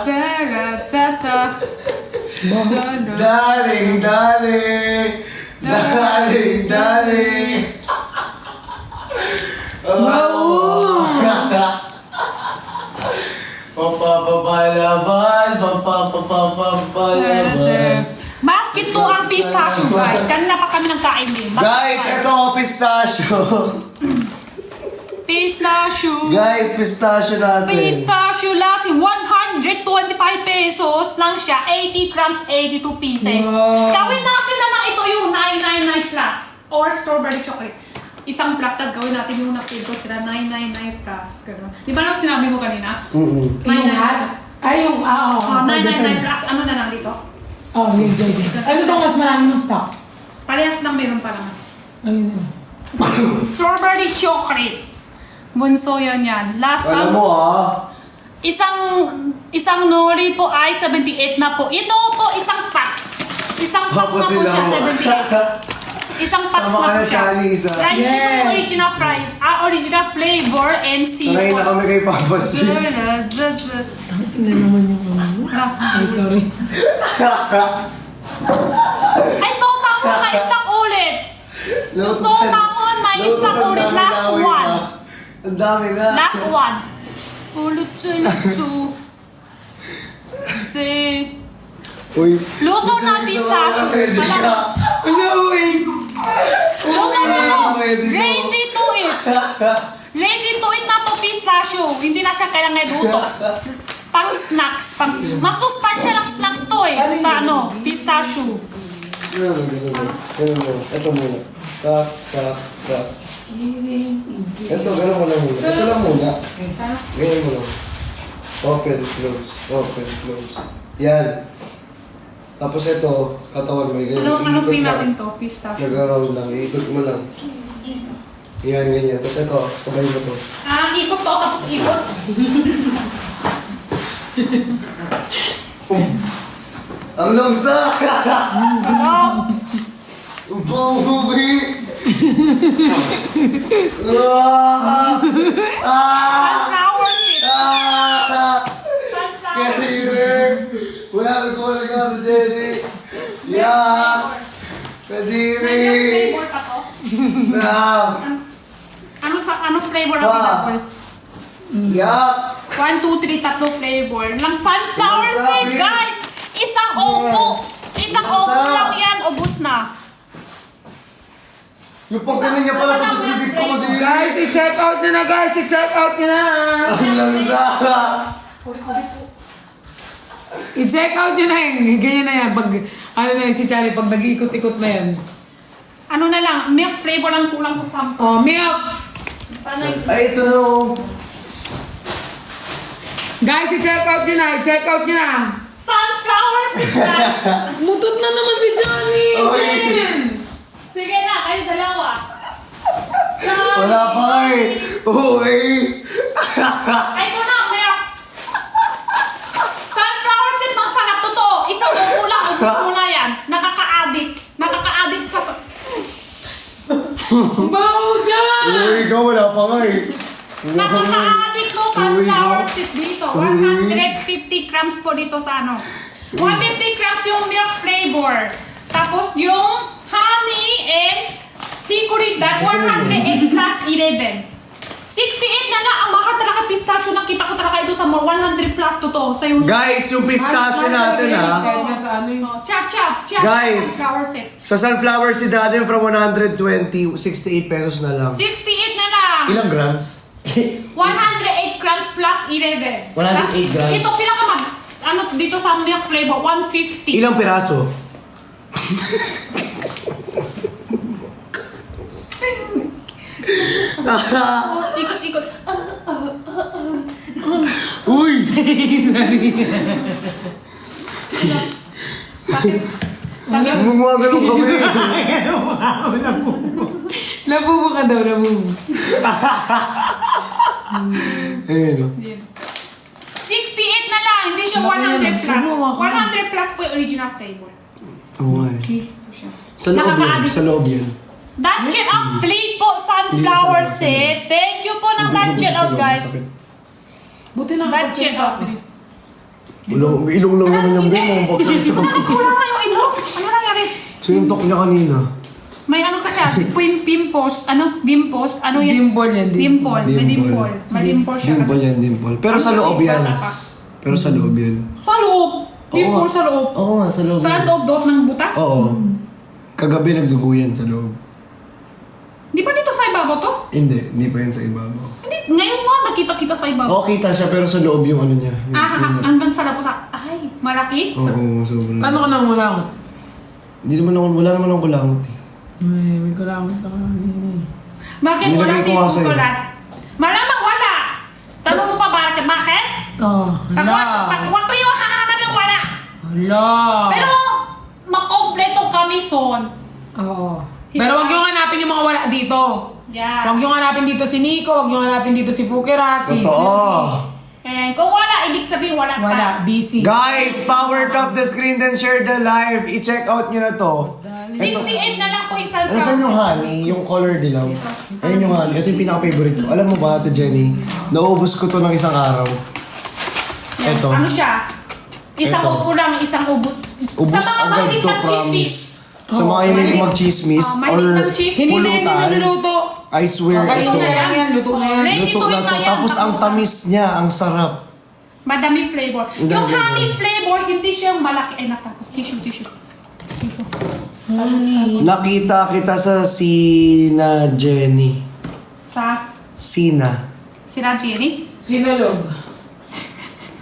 Sarah, tata. Darling. Baho! Papapapalaban. Basket 2 ang pistachio guys. Kanina pa kami nagkain din. Guys, ito ako pistachio. Pistachio. Guys, pistachio natin. Pistachio latte. 125 pesos lang siya. 80 grams, 82 pieces. Wow. Gawin natin na lang ito yung 999 plus. Or strawberry chocolate. Isang plaktad, gawin natin yung napito sila. 999 plus. Ganun. Di ba lang sinabi mo kanina? Mm-mm. 999. Ay, yung... 999 plus. Ano na lang dito? Oh, yun. Ano bang mas maraming stock? Parehas lang meron pa naman. Ayun. Strawberry chocolate. Bunso yun yan. Last Alam mo ah. Isang nori po ay 78 na po. Ito po, isang pack. Isang pack na po siya, 78. Isang packs Tama ka na po na, siya. Chinese, ah. Right, ito Yes. po original flavor and Sanay na seafood. kami kay Papa C. Ina naman yung ano. Ay, sorry. Ay, so tamon, na-stock ulit. So tamon, na-stock ulit. Last one. Ang dami nga. Last one. Ulit to. Say. Uy. Luto na pistachio. Alam, No way! no. Ready to eat. Ready to eat na to pistachio. Hindi na siya kailangan luto. Pang snacks. Masustansya lang snacks to eh. Sa ano, pistachio. Ganun mo. Ito muna. Tak. Ito, ganun mo lang muna. Ito lang muna. Ganyan mo lang. Open, close. Yan. Tapos ito, katawan mo. Ganyan. Ano Iikot pin lang. natin to? Pistachio. Nag-around lang. Iikot mo lang. Yan, ganyan. Tapos ito, sabay mo to. Ikot to, tapos ikot. Ang langsa! Wow. Bubi! Sunflower seed. Sunflower. Kadiri! Well, ko na ka na Jenny! Yak! Kadiri! Flavor pa to? Ano flavor ang available? Yak! 1, 2, 3, tatlo flavor. Lang sunflower Ano seed, sabi? guys! Isang opo. Isang Ano opo sa- lang yan, ubus na. Yung pagkanan niya pala punta sa bibig ko din! Guys, i-check out nyo na guys! I-check out nyo na! Ang langsa! I-check out nyo na yun. Ganyan na yan. Pag, ano na yun si Charlie, pag nag-iikot-ikot na yan. Ano na lang, milk flavor lang kulang ko sa... Oh, milk! Sana Ay, ito na oh! Guys, i-check out nyo na! I-check out nyo na! sunflower seed, guys! Mutot na naman si Johnny! Oy. Sige na, kayo dalawa. Wala pa eh! Uy! Ay, ito na, milk. Sunflower seed, mga sarap to to. Isang opo lang, ubus mo na yan. Nakaka-addict. Nakaka-addict sa... Bao dyan! Uy, ikaw wala pa nga eh! Nakaka-addict no sunflower seed dito. 150 grams po dito sa ano. 150 grams yung milk flavor. Tapos yung honey and hickory nut, 108 plus 11. 68 na lang. Ang mahal talaga pistachio. Nakita ko talaga ito sa more 100 plus to to. Sa yung... Guys, yung pistachio natin ha. Sa ano yun? Chap. Guys. Sunflower seed. Sa sunflower seed natin from 120, 68 pesos na lang. 68 na lang. Ilang grams? 108 grams plus 11. 108 grams. Ito pinakamag... Ano dito sa milk flavor, 150. Ilang piraso? Ikot-ikot. Uy! Bakit? Gumagalong kami. Labubo ka daw, labubo. Ayun o. 68 na lang, hindi siya Laki yan, 100 plus. ano, ako. 100 plus po yung original flavor. Okay. Ito siya. Sa loob yan. Nakaka-addict. Sa loob yan. Dungeon Out 3 po, sunflower set. Thank you po ng Dungeon Out, guys. Buti na Dungeon Out 3. Ilong lang naman yung bemo. Kulang na yung ilong. Ano nangyari? Sinuntok niya kanina. May ano kasi, pimpos, dimpos, ano yan? Dimple yan, Dimple, may Dimple. dimple. May dimple siya Dimple kasi. yan, dimple. Pero sa loob yan. Pero sa loob yan. Sa loob. Dimple sa loob. Oo nga, sa loob Sa yan. loob ng butas? Oo. Kagabi nagduguyan sa loob. Di ba dito sa ibabaw to? Hindi pa yan sa ibabaw. Hindi, ngayon nga nakita-kita sa ibabaw. Oo, kita siya pero sa loob yung ano niya. Hanggang sa labos. Ay, malaki. Oo, sobrang. Paano ka nang mulangot? Hindi naman ako, wala naman akong kulangot eh. May kulangot ka kanina eh. Bakit Nilagay wala ko si nga sa'yo. Kukulat? Malamang wala. Tanong mo pa bakit? Bakit? Oh, hala. Wag ko yung hahanap yung wala. Hala. Pero, makompleto kami son. Oo. Pero wag yung hanapin yung mga wala dito. Yeah. Wag yung hanapin dito si Nico, wag yung hanapin dito si Fukirat, si Totoo. And kung wala, ibig sabihin wala ka. Wala, busy. Guys, power tap the screen then share the live. I-check out nyo na to. 68 na lang po isang Ano saan yung honey? Yung color dilaw? Ayun yung honey. Ito yung pinaka-favorite ko. Alam mo ba, Ate Jenny? Naubos ko to ng isang araw. Ito. Ano siya? Isang Ito. upo lang, isang ubot. Ubus Sa mga agad mahilig to, ng chismis. promise. Sa mga hilig mag-chismis mahilig or ng chismis. Hindi na yan pulutan, niluluto. I swear, Okay, ito. hindi na lang yan, luto na yan. Ready Luto to na eat to. na yan. Tapos ang tamis niya, ang sarap. Madami flavor. Ang Yung dami honey flavor. flavor, hindi siyang malaki. Ay, natapos. Tissue. Nakita kita sa Sina Jenny. Sa Sina. sila Jenny. Sinalog.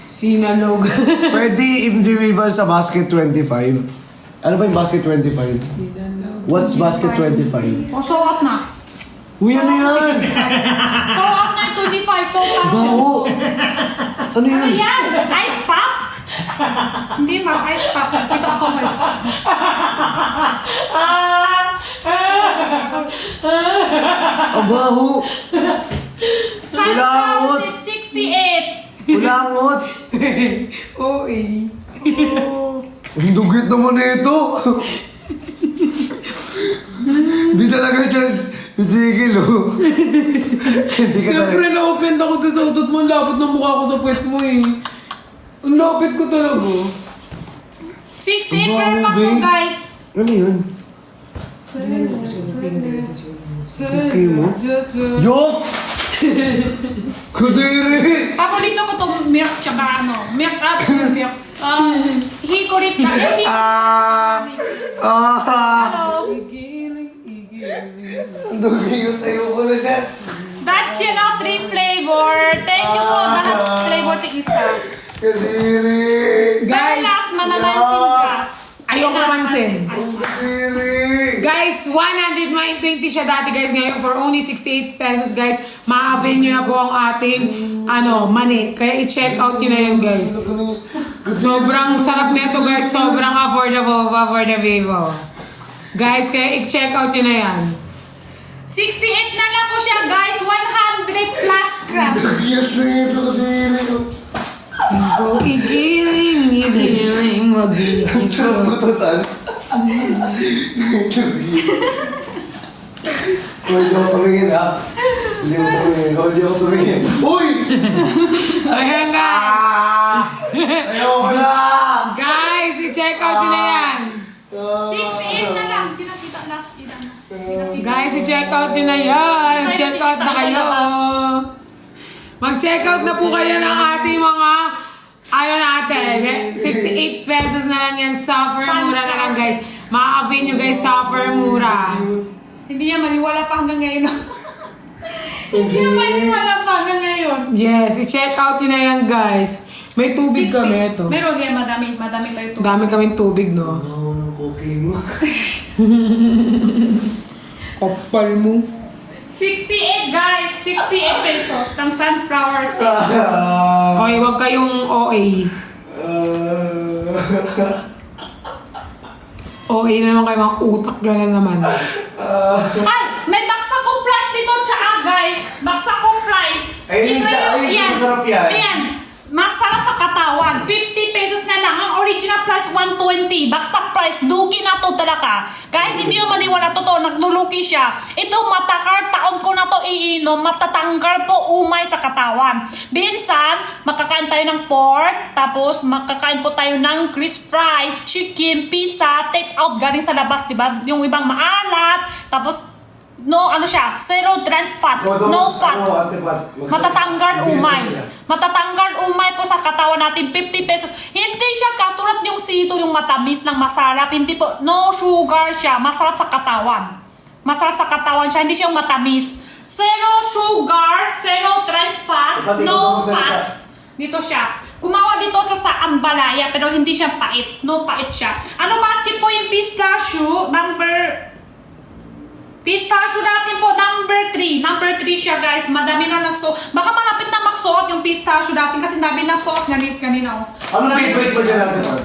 Sinalog. Pwede individual sa basket 25. Ano ba yung basket 25? Sinalog. What's basket 25? O, so out na. Uy, ano yan? So out na yung 25. So out. Baho! Ano Ano yan? yan? Ice pop? Hindi ma, ice pop. Ito ako mo. Ang baho! Kulangot. Sunflower seed 68. Kulangot! Oo eh. Ang dugit naman na ito! Hindi talaga siya titigil, oh. Hindi ka talaga. Siyempre na-offend ako doon sa utot mo. Ang lapot ng mukha ko sa puwet mo eh. Ang lapit ko talaga. 68 Wow, per pack to babe. guys. Ano yun? Okay mo? Yok! Kadiri! Paborito ko itong milk tsaka ano. Milk up, milk. Hikorit ka. Hello. Ang dugit tayo ko na dyan. That's you know, 3 flavor. Thank you po. Lahat flavor tig isa. Kadiri! Pero Guys, last mananansin ka. ayoko namansin. Kadiri! Guys, 120 siya dati guys. Ngayon for only 68 pesos guys. Ma-avail nyo na po ang ating money. Kaya i-check out nyo na yan guys. Sobrang sarap nito guys. Sobrang affordable for the Vivo. Guys, kaya i-check out nyo na yan. 68 na lang po siya guys. 100 plus grams. Dugit na ito, kadiri! Go igiling, Ang sarap ko to, san? Hindi ako tumingin, ha? Hindi ako tumingin. Uy! Ayan nga. Ayoko na! Guys, i-check out nyo na yan. 68 na lang. Tinakita last din. Guys, i-check out nyo na yan. Check out na kayo. Mag-check out na po kayo ng ating mga natin. 68 pesos na lang yan. Super mura na lang guys. Ma-avail nyo guys, super mura. Hindi niya maniwala pa hanggang ngayon. Hindi niya maniwala pa hanggang ngayon. Yes, i-check out nyo na yan guys. May tubig 60. kami ito. Meron yan, madami tayo to. Dami kaming tubig, no? Ako ng cookie mo. Kapal mo. 68 guys, 68 pesos. Tang sunflower seed. Okay, huwag kayong OA. OA na naman kayo, mga utak nyo na naman. Ay, may baksa kong price dito, tsaka guys. Baksa kong price. Ay, masarap yan. Ayan. Masarap sa katawan. 50 pesos na lang. Ang original price, 120. Baksa price, dugi na to talaga. Kahit hindi mo maniwala, totoo, nagluluki siya. Ito, matakar, taon ko na to iinom. Matatanggal po umay sa katawan. Minsan, makakain tayo ng pork. Tapos, makakain po tayo ng crisp fries, chicken, pizza, take out galing sa labas, diba? Yung ibang maalat. Tapos, no, ano siya, zero trans fat, no fat. Matatanggal umay. Matatanggal umay po sa katawan natin, 50 pesos. Hindi siya katulad yung sito, yung matamis ng masarap. Hindi po, no sugar siya. Masarap sa katawan. Masarap sa katawan siya, hindi siya matamis. Zero sugar, zero trans fat, no fat. Dito siya. Gumawa dito siya sa Ambalaya, pero hindi siya pait. No pait siya. Ano basket po yung pistachio, pistachio natin po, number 3. Number 3 siya guys. Madami na nasuot. Baka malapit na magsuot yung pistachio natin kasi dami na suot kanina. Oh. Anong favorite mo dyan natin, Mark?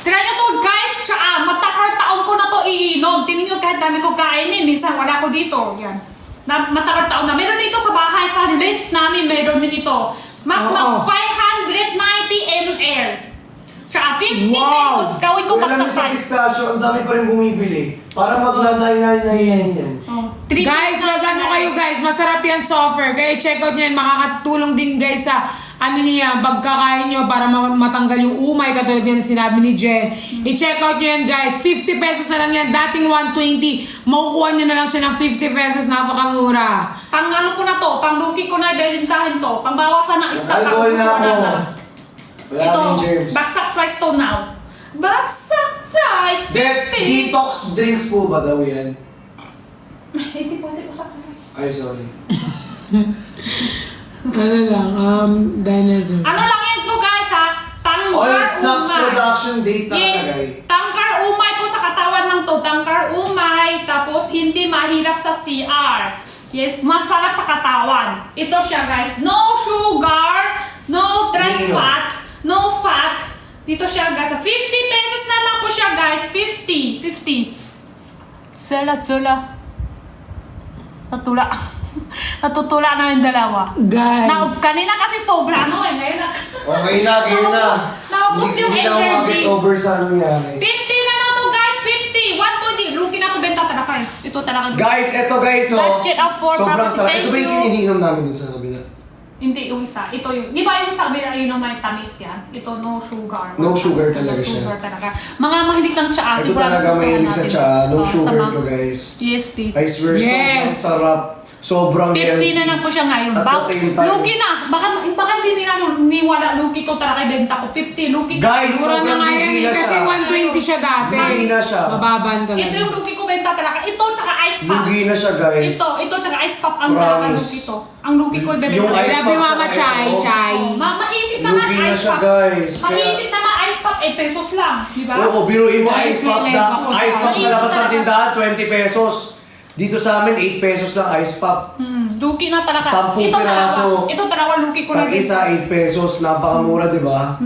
Try nyo to guys. Tsaka matakar taon ko na to iinom. Tingnan dami ko kainin. Minsan wala ko dito. Yan. Matagal taon na. Meron dito sa bahay, sa lift namin, meron din ito. Mas na 590 ml. Tsaka 50 pesos. Gawin ko Kung pa alam sa mo sa price. pistachio, ang dami pa rin bumibili. Para maglalay-lay-lay yan. Guys, wag ano kayo guys, masarap yan software. Kaya check out nyo yan, makakatulong din guys sa ano niya, pagkakain nyo para matanggal yung umay katulad nyo na sinabi ni Jen. I-check out nyo yan guys, 50 pesos na lang yan, dating 120, makukuha nyo na lang siya ng 50 pesos, napakamura. Pang ano ko na to, pang luki ko na ibelintahin to, pang bawasan ng stock Alcohol na ako. Wala Ito, akong germs. baksak price to now. Baksak price, 50! Detox drinks po ba daw yan? Hindi pwede usak na. Ay, sorry. Ano lang, dinosaur. Ano lang yan po guys ha? Tangkar Oil Snacks umay. production date na Yes, nakalagay. tangkar umay po sa katawan ng to. Tangkar umay, tapos hindi mahirap sa CR. Yes, masarap sa katawan. Ito siya guys. No sugar, no trans Nino. fat, no fat. Dito siya guys. 50 pesos na lang po siya guys. 50. Sula. Natutula na yung dalawa. Guys. Kanina kasi sobra no eh. Ngayon na. Okay na, game na. Naubos yung Hindi na ako energy. mag-get over sa nangyari. 50 na to guys, 50. 120. Luki na to benta talaga eh. Ito talaga. Guys, eto guys, so Budget up for sobrang property. sarap. Thank Ito ba yung you. iniinom namin dun sa kabila? Hindi yung isa. Ito yung. Di ba yung sabi na yun ang may tamis yan? Ito no sugar. No sugar talaga No siya. sugar talaga. Mga mahilig ng tsaa. Ito sigurado talaga gusto mahilig sa natin. tsaa. No Oh, sa sugar mga to guys. GST. I swear, sobrang Yes. sarap. Sobrang 50 healthy. na lang po siya ngayon. At the same time. Luki na. Baka hindi nila niwala. Luki ko talaga ibenta ko. 50. Luki ko. Guys, Mura na sobrang nga yan lugi eh, na kasi siya. 120 siya dati. Lugi na siya. Mababan Ito talaga. yung luki ko benta talaga. Ito tsaka ice pop. Lugi na siya guys. Ito tsaka ice pop ang talaga Promise. luki to. Ang luki ko ibenta. Yung ice Love pop you, Mama sa Chai, air, oh. Chai. Maisip naman Lugi na ice siya pop. guys. Maisip naman ice pop, pesos lang. Di ba? Oo, biruin mo Guys, ice pop may na. live ako sa Ice pop sa ice. labas ng tindahan, 20 pesos. Dito sa amin, 8 pesos lang ice pop. Luki na talaga. 10 piraso. Ito talaga luki ko na Tag isa, 8 pesos. Napakamura, di ba?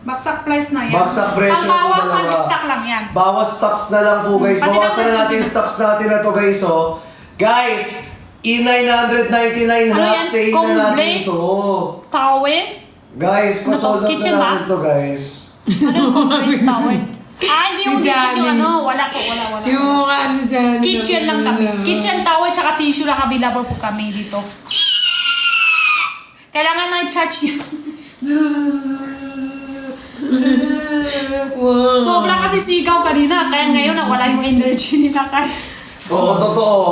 Baksak price na yan. Bagsak presyo Pangbawasan talaga. stock lang yan. Bawas stocks na lang po guys. Pati Bawasan na- na natin yung stocks natin na to guys oh. Guys, E999 Ano hot yan? sale na natin Combles to. Tawe? Guys, Ano to? pasold out Kitchen na ba? natin to guys. Ano yung Combles Tawe? Hindi yung Si Johnny. yung ano. Wala po, wala. Yung mga ano dyan. Kitchen lang kami. Kitchen towel tsaka tissue lang available po kami dito. Kailangan na i-charge niya. Wow. Sobra kasi sigaw kanina. Kaya ngayon nawala yung energy nila guys. Oo, totoo.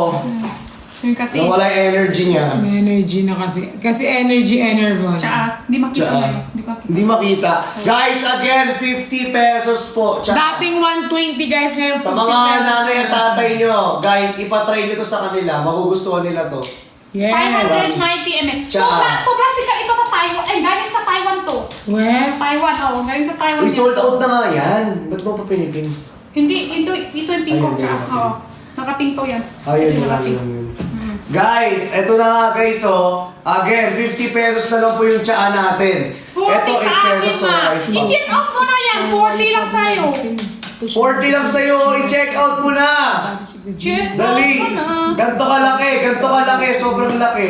Yun kasi. Nawala yung energy niya. May energy na kasi. Kasi energy, enervon. Tsaka, hindi makita Tsaka, ngayon. Hindi ko hindi makita. Guys, again, 50 pesos po. Tsaka, Dating 120 guys, ngayon 50 sa mga pesos. nanay at tatay nyo, guys, ipatry nyo to sa kanila. Magugustuhan nila to. Yes. 590 ml. Tsaka- Sobra sikat ito sa Taiwan. Ay, galing sa Taiwan to. Well, Taiwan, oh. Galing sa Taiwan. Uy, yan. sold out na nga yan. Ba't mo pa pinipin? Hindi, ito yung pink ko. Ayun, Tsaka, yun. oo. Nakapink to yan. Ayun, Ito wala nakapink. lang yun. Guys, eto na nga guys oh. Again, 50 pesos na lang po yung tsaa natin. 40 Eto, sa 8 akin pesos so ma. guys. I-check out mo na yan. 40 lang sa'yo. 40 lang sa'yo, i-check out mo na! Check out Dali! mo na. Ganto kalaki, sobrang laki.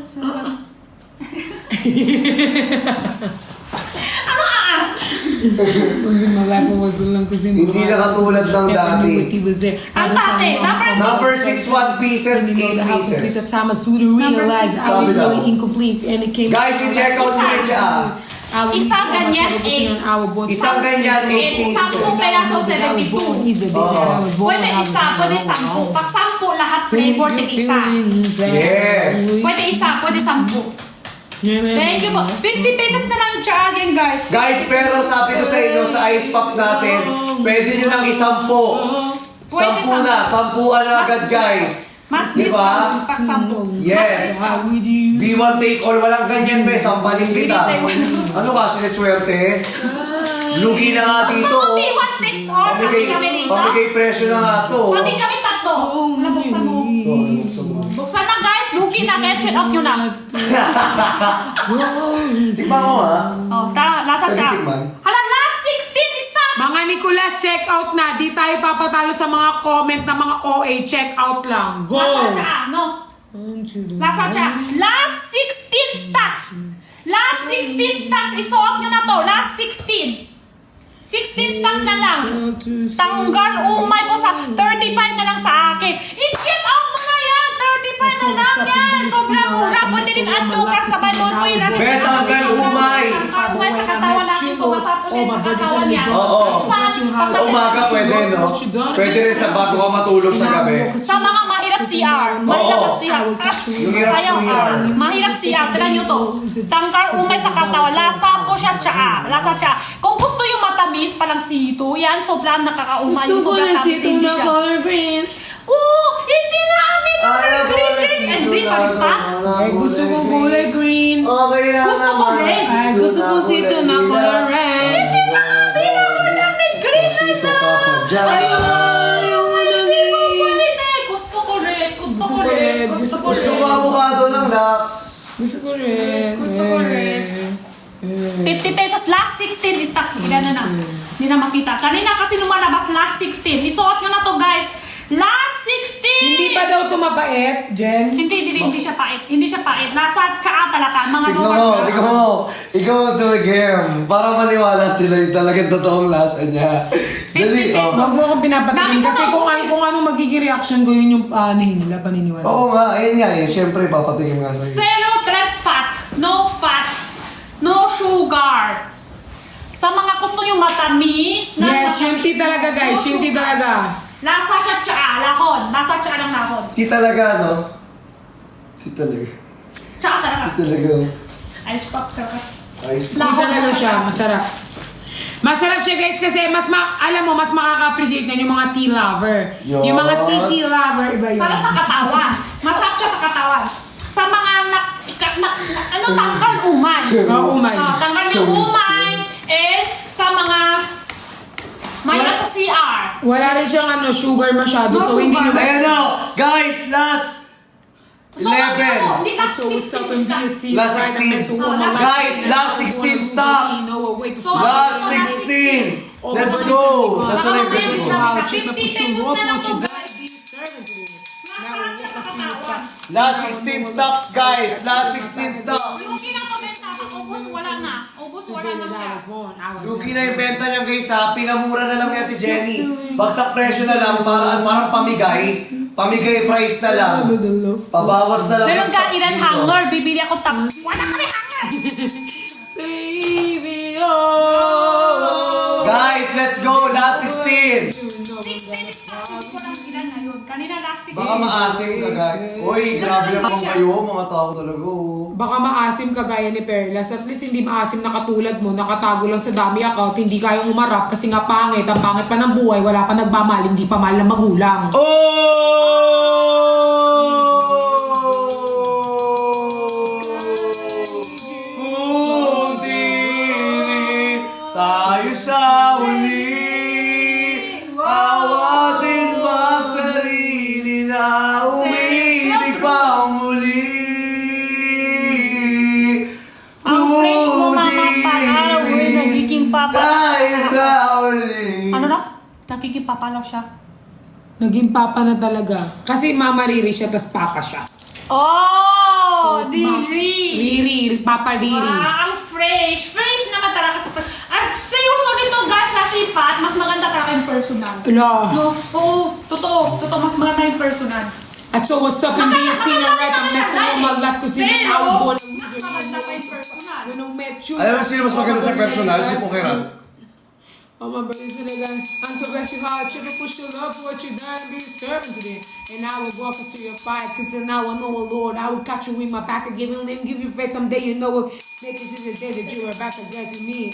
Sulat. Ano Hindi Hindi na katulad ng dati. Ang dati, Number 6, 1 pieces, 8 pieces. Guys, i-check out mo yung tsaa. Isang ganyan, Isang ganyan, 8 pieces. 10 peso, 72. Pwede isa, pwede 10. Pag 10 lahat flavor, tig isa. Yes. Pwede isa, pwede 10. Thank you po. 50 pesos na lang yung tsaa din, guys. Guys, pero sabi ko sa inyo, sa ice pop natin, pwede nyo nang isampo. Pwede 10 na, 10 na agad guys. Mas Di discount ba? pag 10. Yes. B1 take all, walang ganyan be, sampaling kita. Ano ka, sineswerte? Lugi na nga dito. oh. B1 take all. Pati kami dito. Pamigay presyo na nga to. oh. Pati kami tatlo. Nabuksan mo. Buksan na guys. Lugi na. Kaya check out nyo na. Tikman mo ha. Oh, tara. Lasa Pwede tsaa. tikman? Hala, last 16 stocks. Mga Nicolas, check out na. Di tayo papatalo sa mga comment na mga OA. Check out lang. Go! Lasa tsaa, no? Lasa tsaa. Last 16 stocks. Last 16 stocks. Isuot nyo na to. Last 16. 16 stocks na lang. Tanggal umay po sa 35 na lang sa akin. I-check out mo na yan. 35 na lang yan. Sobrang mura. Pwede rin atukar sa balon mo. Betanggal umay. Tanggal umay sa katawan natin po. Masapos yan sa katawan niya. Oo. Sa umaga pwede, no? Pwede rin sa bago ka matulog sa gabi. Sa mga mahirap CR. Mahirap CR. Yung hirap CR. Mahirap CR. Tala nyo to. Tangkar umay sa katawan. Lasa po siya tsaa. Lasa tsaa. Kung gusto yung matamis, palang sito. Yan, sobrang nakakaumay. Gusto ko Sobrang na tamis, sito hindi na siya. color green. Oo! Hindi na amin! Ayaw ko Green, na green! sito Hindi pa rin pa? Ay, gusto ko kulay green. Okay na Gusto ko naman. red. Ay, gusto ko sito na color red. Hindi na green na Sito ka pa dyan. Ayaw ko na green. Pwede! Gusto ko red! Gusto ko red! Gusto ko Gusto ko red! avocado ng Lux. Gusto ko red. Gusto ko red. 50 pesos, last 16 stocks. Ilan na? Hindi na makita. Kanina kasi lumalabas last 16. Isuot nyo na to guys. Last 16! Hindi pa daw tumapait, Jen. Hindi siya pait. Hindi siya pait. Nasa tsaa talaga. Mga Tignan lower mo, tsaa. tignan mo. Ikaw ang tumigim. Para maniwala sila yung talagang totoong lasa niya. Dali, 50 pesos. Huwag mo akong pinapatingin Bakit kasi ako? kung ano magiging reaction ko yun yung nila paniniwala. Oo nga, ayun nga eh. Siyempre, papatingin nga sa'yo. Zero trans fat. No fat. No sugar. Sa mga gusto yung matamis. Yes, yung tea talaga guys, yung tea talaga. Lasa siya tsaa. Lahon. Lasa tsaa ng lahon. Di talaga, no? Di talaga. Tsaa talaga. Di talaga. Ice pop talaga. Ayos. Tea talaga siya, masarap. Masarap siya guys kasi alam mo, mas makaka-appreciate na yung mga tea lover. Yes. Yung mga tea lover, iba yun. Sarap sa katawan. Masarap siya sa katawan. Sa mga tangkal umay. Oh, umay. Tangkal yung umay. And sa mga mayroon sa CR. Wala rin siyang sugar masyado, No so hindi sugar. naman. Ayan na. Guys, last So, ano 11. Hindi na So what's up 16 in stocks. BSC? Last 16. Guys, last 16 stocks. Last 16. Let's go. Nasa na yung pwede ko? Last 16 stocks, guys. Last 16 stocks. Yung kinakabenta, ubos wala na. Ubos wala na siya. Lugi na yung benta niya guys ha. Pinamura na lang ni Ate Jenny. Bagsak presyo na lang. Parang pamigay. Pamigay price na lang. Pabawas na lang Meron sa ka stocks ilan dito. hanger, bibili ako tap. Wala kami hanger! Guys, let's go. Last 16. 16 stocks. Walang ilan na yun. Kanina last 16. Baka maasim ka guys. Uy, grabe naman kayo. Mga tao talaga oh. Baka maasim kagaya ni Perlas. At least hindi maasim na katulad mo, nakatago lang sa dami account, hindi kayang umarap kasi nga pangit. Ang pangit pa ng buhay, wala pa nagmamahal, hindi pa mahal ng magulang. Kung di tayo sa uli, awatin magsarili na umibig pa muli. Ang fresh mo mga palaw, uy, nagiging papalaw. Tayo na uli. Ano na? Nagiging papalaw siya. Naging papa na talaga. Kasi mama Riri siya, tas papa siya. Oh! Diri! Riri, papa Riri. Ang fresh! Fresh naman talaga sa At seryoso nito guys, sa sipat, mas maganda talaga yung personal. Ala. No? Oo, totoo. Totoo, mas maganda yung personal. At so what's up in BSC na right? I'm messing with my life kasi Pero, I'm born. mas maganda pa yung personal. When I met you. Alam mo sino mas maganda sa personal? Si Pokeran. Oh my brother, again. I'm so blessed you hard, triple push your love for what you done and be a servant today. And I will walk into your fight, cause now I know, oh Lord, I will catch you in my back and give you limb, give you faith someday, you know it. Make it to the day that you are about to get to me.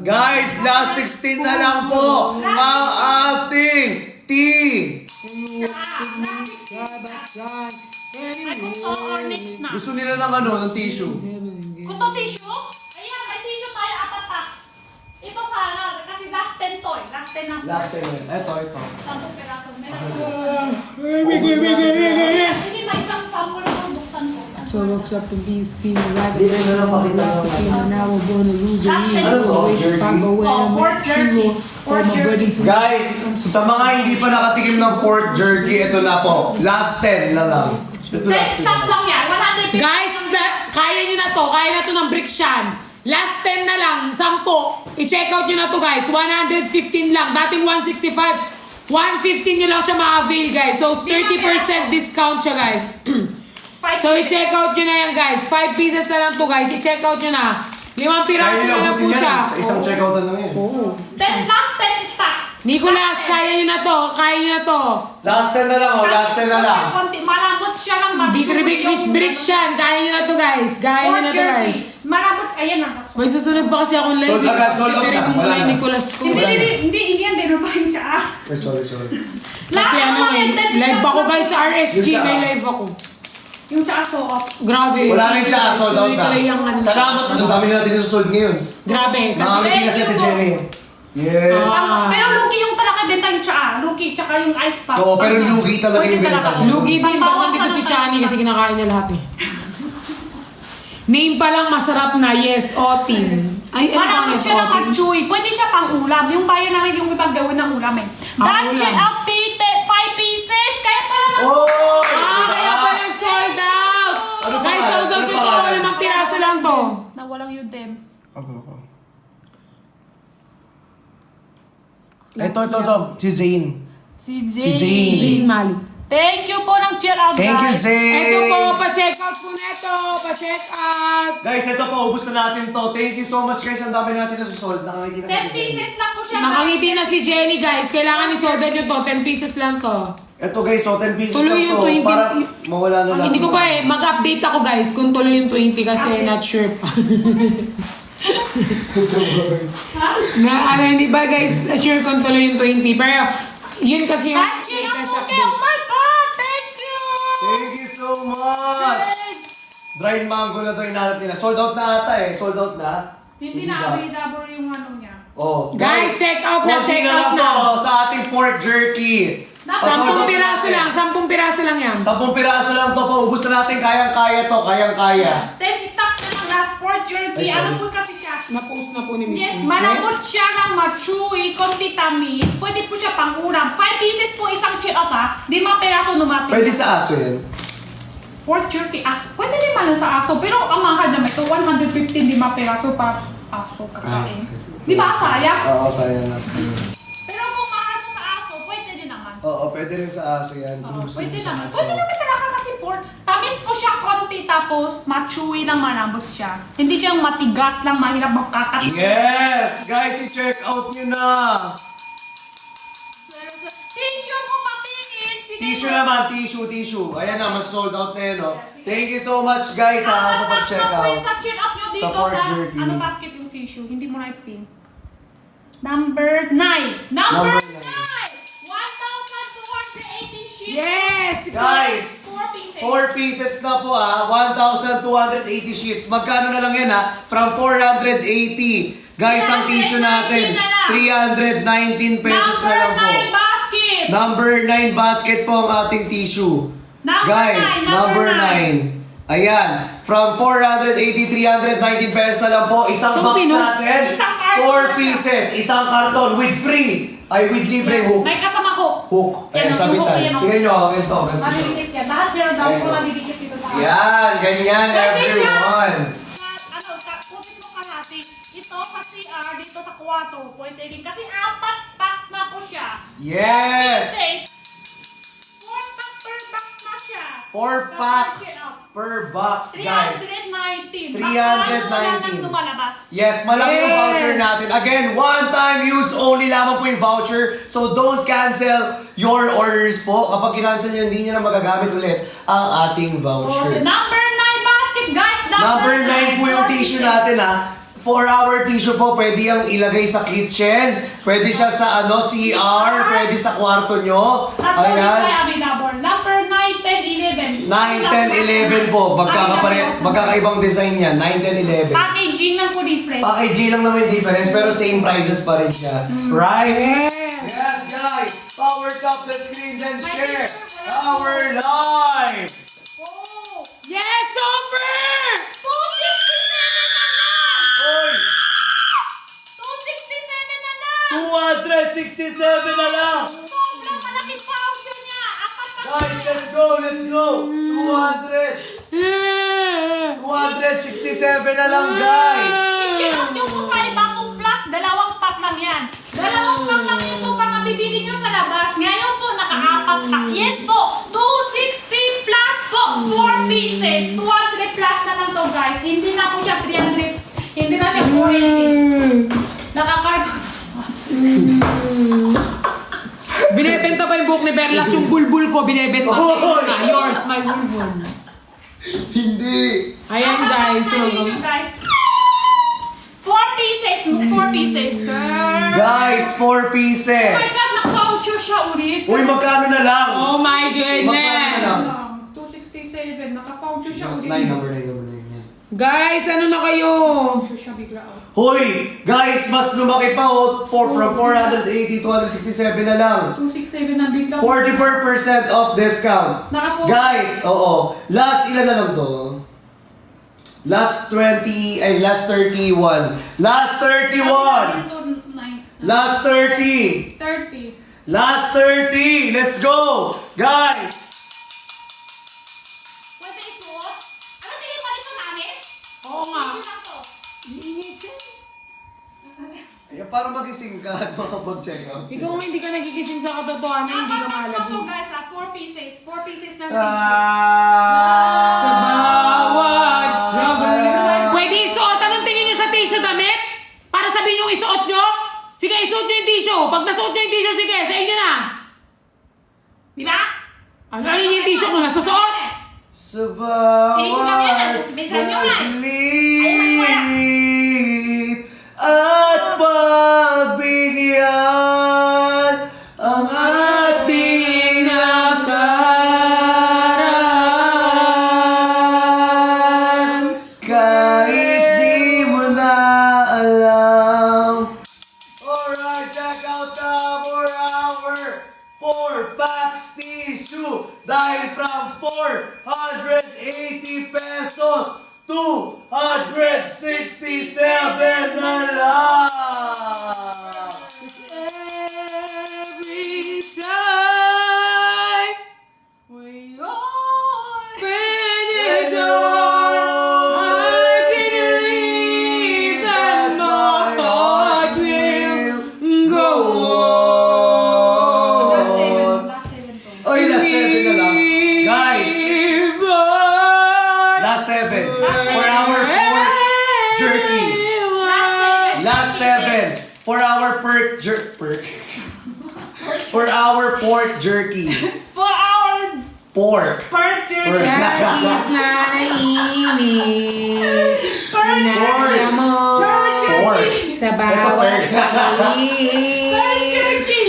Guys, last 16 na lang po ang ating tea. Ay, gusto or next na. Gusto nila ng ng tissue. Gusto tissue? Ayan, may tissue tayo, apat packs. Ito sana, kasi last 10 to eh. Last 10 na. Last time yun. Ito. 10 peraso. Meron. Bigay. Hindi, may isang sample akong buksan ko. So what's up to be seen right Di, ano lang pakita mo. now we're born a loser. Ano to? Jerky? Guys, sa mga hindi pa nakatikim ng pork jerky, ito na po. Last 10 na lang. Ito 10 last 10 stocks na. lang yan. 150. Guys, kaya nyo na to. Kaya na to ng Brickshan. Last 10 na lang. 10. I-check out nyo na to guys. 115 lang. Dating 165. 115 nyo lang siya ma-avail guys. So 30% discount siya guys. So i-check out nyo na yan guys. 5 pieces na lang to guys. I-check out nyo na. 5 piraso na lang po siya. Sa isang checkoutan lang yan. Oo. 10 last 10 stocks. Nicolas, kaya nyo na to. Kaya nyo na to. Last 10 na lang, oh. Last 10 na lang. Malambot siya lang. Brickshan. Kaya nyo na to guys. Kaya nyo na to guys. Malambot. Ayan na. May susunod pa kasi akong live. Sold agad, sold out Pero na. kung Wala kay na. Nicolas ko. Hindi yan. Pero ba yung tsaa? Ay, sorry. Kasi ano eh. Live ako guys sa RSG. Yung May tsaa. live ako. Yung tsaa so off. Grabe. Wala rin siya, sold out na. Tuloy-tuloy yung ano. Salamat Ang dami na natin susunod ngayon. Grabe. Kasi Nakangiti na si Ate Jenny. Yes. Pero lugi yung talaga benta yung tsaa. Lugi, tsaka yung ice pop. Oo, pero lugi talaga yung Pwede benta. talaga. lugi din. Bakit dito si Pambawasan Chani ng kasi kinakain niya lahat eh. Name pa lang masarap na. Yes, Otin. Ay, ano pa Malambot niya, siya ng Otin? mag-chewy. Pwede siya pang ulam. Yung bayan namin yung ibang gawin ng ulam eh. Ang Dungeon ulam. updated 5 pieces. Kaya pala na Oh! Kaya pala sold out! Ano pa Guys, nga? sold out Ano ito. pa nga? 5 piraso lang to. Nawalang yun dem. Ito. Si Zane. Si Si Zane. Zayn Malik. Thank you po ng cheer out Thank you, guys. Zane. Ito po, pa-check out po neto. Pa-check out. Guys, ito po, ubus na natin to. Thank you so much guys. Ang dami natin na susold. Nakangiti na 10 pieces lang po siya. Nakangiti na si Jenny guys. Kailangan isoda nyo to. 10 pieces lang to. Ito guys, so 10 pieces Tuloy lang yung to. 20. Para mawala na lang. Hindi ko pa eh. Mag-update ako guys kung tuloy yung 20 kasi not sure pa. Na ano, hindi ba guys sure kung tuloy yung 20. Pero yun kasi yung Angie latest Namuke, update. oh my God! Thank you! Thank you so much. Dried mango na to inahanap nila. Sold out na ata eh. Sold out na. Hindi ba? na available yung ano niya. Oh, Guys, check out na, konti check lang out na. to sa ating pork jerky. Nasa 10 piraso lang. 10 piraso lang yan. 10 piraso lang to. Paubos na natin. Kayang-kaya to. Kayang-kaya. 10 stocks na lang last pork jerky. Ay, sorry. Ano po kasi siya? Na-post na po ni Miss Yes, Lee. malambot siya ng machewy, konti tamis. Pwede po siya pang ulam. 5 pieces po isang cheer up ha. 5 peraso lumapit. Pwede sa aso yan. Pork jerky aso. Pwede naman sa aso. Pero ang mahal naman ito, 115 5 peraso para aso kakain. Di ba sayang? Oo, sayang na sa kanya. Pero kung mahal mo sa aso, pwede din naman. Oo, pwede rin sa aso yan. Kung gusto Pwede mo sa naman. aso. Pwede naman talaga kasi pork. Tamis po siya konti tapos machewy lang malambot siya. Hindi siyang matigas lang, mahirap magkakat. Yes! Guys, i-check out nyo na. Tissue po patingin. Sige Tissue po. naman. Tissue. Ayan na, mas sold out na yun. Oh. Thank you so much guys ha, sa pag-check po yung out. sa check out nyo dito Sa pork sa jerky. ano basket yung tissue. Hindi mo na ipin. Number 9. Number 9! 1,280 sheets. Yes! Guys, 4 pieces. 4 pieces na po 1,280 sheets. Magkano na lang yan From 480. Guys, ang tissue natin, 319 pesos na lang po. Number 9 basket. Number 9 basket po ang ating tissue. Number Guys, nine, number number 9. Ayan, from 480, 319 pesos na lang po. Isang So, box Pinos, natin, isang carton 4 pieces, isang karton with free. Ay, with libre hook. May kasama ko. Hook. Yan, Ayan, yung sabitan. hook, yan, oh. Tingnan nyo, ganito. ganito. Madidikit yan. Lahat meron daw Ayan. po madidikit dito sa akin. Yan, ganyan Pwede siya everyone. sa, ano, kunin mo kalahati. Ito sa CR, dito sa kwarto. Pwede din. Kasi 4 packs na po siya. Yes! Says, 4 pack per box na siya. 4 Sa pack budget up. per box, guys. 319. 319. Baka ano lang ang lumalabas. Yes, malaki yung Yes! voucher natin. Again, one-time use only lamang po yung voucher. So don't cancel your orders po. Kapag kinancel nyo, hindi nyo na magagamit ulit ang ating Oh, so voucher. number 9 basket, guys. Number 9 po yung 4 tissue pieces. natin 4-hour tissue po, pwede yung ilagay sa kitchen, pwede siya sa CR, pwede sa kwarto nyo. Tatlo is Ayan. available. Number 9, 10, 11. 9, 10, 11 po. Magkakaibang design yan. 9, 10, 11. Packaging lang po difference. Packaging lang naman yung difference, pero same prices pa rin siya. Right? Yes! Yes, guys! Power top the screens and share our live! Oh! Yes, super! 267 na lang! Sobrang malaki pouch niya. Apat pa. Guys, let's go! Let's go! 267 na lang, guys! I-check nyo po sa iba 2 plus. Dalawang pack lang yan. Dalawang pack lang ito pang mabibili nyo sa labas. Ngayon po, naka-apat pack. Yes po, 260 plus po. 4 pieces. 200 plus na lang to, guys. Hindi na po siya 300. Hindi na siya 480. Naka-carton. Binebenta pa yung buhok ni Berlas, yung bulbul ko, binebenta Oy! na. Yours, my bulbul. Hindi. Ayan guys, so, Tissue, guys. 4 pieces. 4 pieces. Girl. Guys, 4 Oh my pieces! God, naka-voucher siya ulit. Uy, magkano na lang? oh my Magkano na goodness. lang? 267. Naka-voucher siya ulit. 9 number 9 number 9 yan. Guys, ano na kayo? Voucher siya bigla. Hoy! Guys, mas lumaki pa oh. From 480, 267 na lang. 267 na bigla. 44% off discount. Naka-4. Guys, oo. Last ilan na lang to? Last 31. Last 31. Last 30. 30. Last 30. Let's go! Guys! Pwede ito? Ano tingin mo dito namin? Oo nga. Ito na to. Ay, para magising ka at makapag-check out. Ikaw nga hindi ka nagigising sa katotohanan, hindi ka Ito malabing. guys, 4 pieces. 4 pieces na Sa bawat saglit. Pwede isuot. Anong tingin nyo sa tissue damit? Para sabihin yung isuot nyo? Sige, isuot nyo yung tissue. Pag nasuot nyo yung tissue, sige, sa inyo na. Di ba? Ano yung tissue mo? Nasusuot? Sa bawat Tissue lang yan. Bisan nyo nga. saglit at pagbigyan ang ating nakaraan kahit di mo na alam. Alright, check out the for our 4 packs tissue dahil from 480 pesos 267 na lang! Every time We are. when it's all, I can believe that my heart will go on. Last 7. Last 7 to. Oy, last 7 na lang. Guys, If I last 7. Last For our pork jerky. Last 7. Last 7. For our For our pork jerky. For our Pork. bird jerky. Lagis na naiinip Bird Inaya mo Pork. sa bawat Bird saglit. jerky.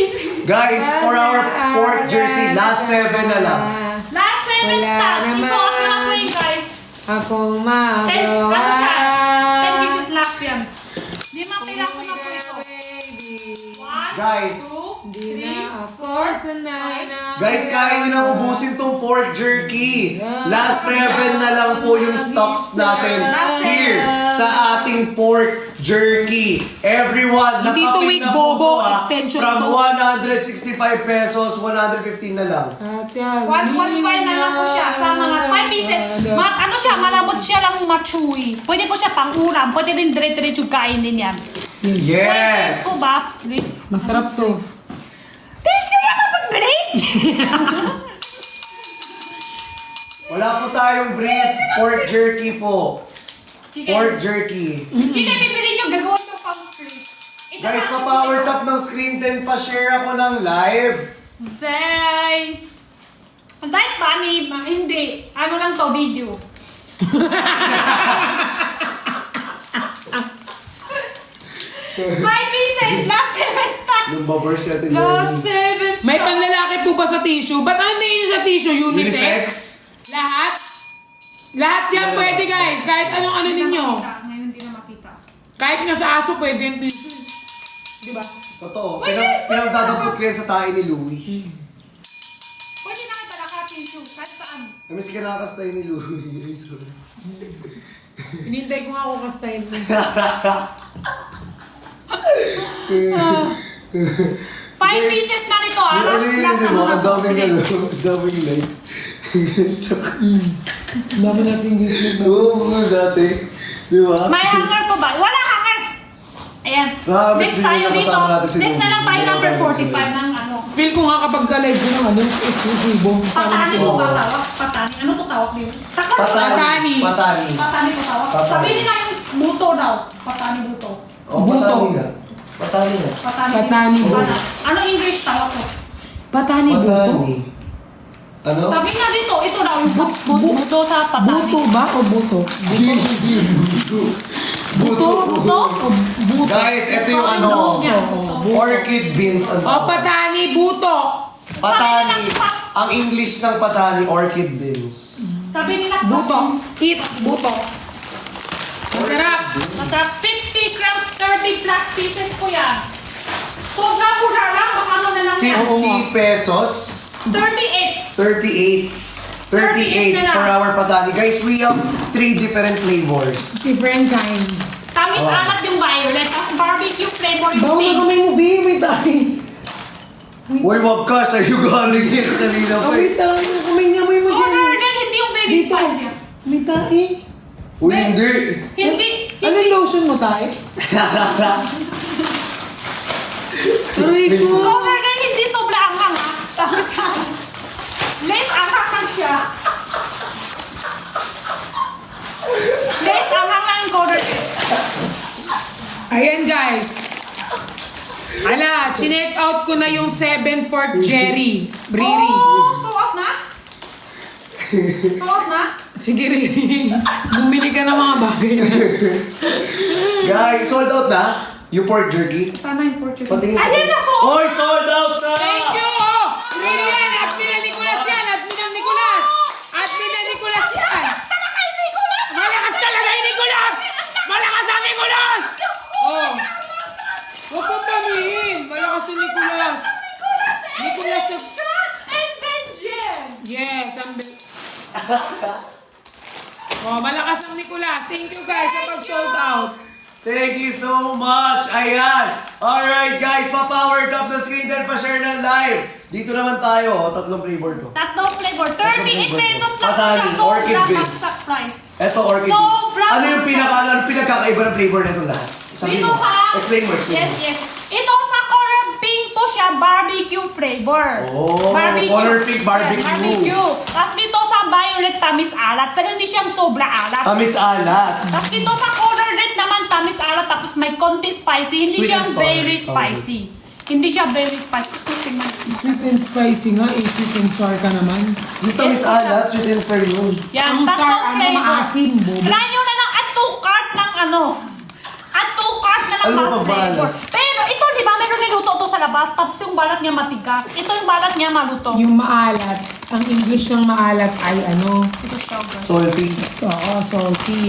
Guys, for our pork jersey, last 7 na lang. Last 7 Wala stocks. naman. Isuot nyo na po yun, guys. Akong 10, magawa. ano siya? 10 pieces last yan. 5 piraso na po ito. 1, Guys. 2, Di 3, na ako sanay na. Guys, kaya nyo na ubusin tong pork jerky. Last 7 na lang po yung stocks natin here sa ating pork jerky. Everyone, Hindi to nakapit with na po bobo, to, extension from to. 165 pesos, 115 na lang. 1.5 na lang po siya sa mga 5 pieces. Ano siya, malabot siya lang machewy. Pwede po siya pang ulam. Pwede din dire-diretso kainin yan. Yes! Po ba? Brief. Masarap to. Tissue yan kapag brief! Wala po tayong brief pork jerky po. Chicken. Pork jerky. Chicken, bibili nyo. Gagawin nyo pang brief. Guys, pa-power tap ng screen 10 pa-share ako ng live. Zay. Light ba ni? Hindi. Ano lang to, video. 5 pieces, last 7 stocks. Yung babers natin Last 7 stocks. May panlalaki po ba sa tissue? Ba't ang tingin sa tissue? Unisex? Unisex. Lahat? Lahat yan pwede guys. Kahit anong ano ninyo. Ngayon hindi na makita. Kahit nga sa aso pwede yung tissue. Diba? Totoo. Pinagdadampot ko yan sa tae ni Louie. Pwede na kita naka-tissue kahit saan. Miss kinakas tayo ni Louie. Ay, sorry. Hinintay ko nga ako kastahin mo. 5 pieces na nito ah. Ano Last, yun, last di ano ba? na Ang to. daming ano, ang daming likes. Dami natin engagement na. Oo, mga dati. Di ba? May hanger pa ba? Wala hanger! Ayan. Nakakamiss Next din tayo yung dito. kasama natin si Next na lang tayo Louie. number 45 ng ano. Feel ko nga kapag ka-live ko ng ano, exclusive. Sama Patani si to Lobo. tawag. Patani. Ano to tawag dito? Takot. Patani. Patani. Patani to tawag. Patani. Sabihin nila yung buto daw. Patani buto. Oh, Buto. Patani nga. Patani nga. Patani. Patani buto. Ano English tawag to? Patani buto. Patani. Ano? Sabi nga dito, ito daw yung Bu- buto sa patani. Buto ba o buto? Buto? Buto? O buto? Guys, ito yung ano, orchid beans. O patani buto. Patani. Ang English ng patani, orchid beans. Sabi nila Buto. Eat buto. Masarap. Masarap. 50 grams, 30 plus pieces ko yan. Sobrang mura lang. Baka ano na lang yan. 50 pesos. 38. 38. 38 for our patani. Guys, we have 3 different flavors. Different kinds. Tamis alat yung violet. Tapos barbecue flavor yung Bawa na pink. kamay mo, B. May tayo. Uy, wag ka. Sa'yo galing yan kanina pa. May tayo. Kamay niya, may mo dyan. Order din, hindi yung very Dito. spicy. May tayo. Uy, hindi. Hindi. Ano yung lotion mo tayo? Aray ko. Order din, hindi sobra anghang ha. Tapos less anghang lang siya. Less anghang lang yung order din. Ayan guys. Ala, chinek out ko na yung 7 pork jerry. Riri. Oh, suot na? Suot na? Sige Riri. Bumili ka ng mga bagay na. Guys, sold out na? Yung pork jerky? Sana yung Portuguese. Patingin. Ayan na, suot! Oy, sold out na! Thank you! Oh, Riri yan! Admin na Nicolas yan! Admin ng Nicolas! Admin na Nicolas yan! Basta na kay Nicolas! Malakas talaga yung Nicolas! Malakas ang Nicolas! Oh! Huwag kang pamihin! Malakas si Nicolas! Nicolas the... And then Jen! Yes, ang... Oh, malakas ang Nicolas. Thank you guys sa pag-sold out. Thank you so much! Ayan! Alright guys, pa-powered up the screen then pa-share ng live. Dito naman tayo, tatlong flavor to. Tatlong flavor. 38 pesos lang Patani, siya. orchid Sobrang beans. bagsak price. Ito, orchid beans. Sobrang Ano yung bagsak. pinagkakaiba ng flavor na itong lahat? Sabihin Ito mo. sa... Explain mo, explain Yes, mo. yes. Ito sa color pink to siya, barbecue flavor. Oh, color pink barbecue. Yeah, barbecue. Tapos dito sa violet, tamis alat. Pero hindi siyang sobra alat. Tamis alat. Tapos dito sa color red naman, tamis alat. Tapos may konti spicy. Hindi Sweet siya and sour. very spicy. Hindi siya very spicy. Gusto tingnan. Sweet and spicy nga eh. Sweet and sour ka naman. Yung tamis Yes, alat, sweet and sour yun. Yes, Ang tatlong sour, ano, flavor. maasim, bobo. Try nyo na lang at 2 cart ng ano. At 2 cart na lang Ano mga pa ba? flavor. Pero ito, di ba, meron niluto to sa labas. Tapos yung balat niya matigas. Ito yung balat niya maluto. Yung maalat, ang English ng maalat ay ano? Ito siya, guys. Salty. Salty.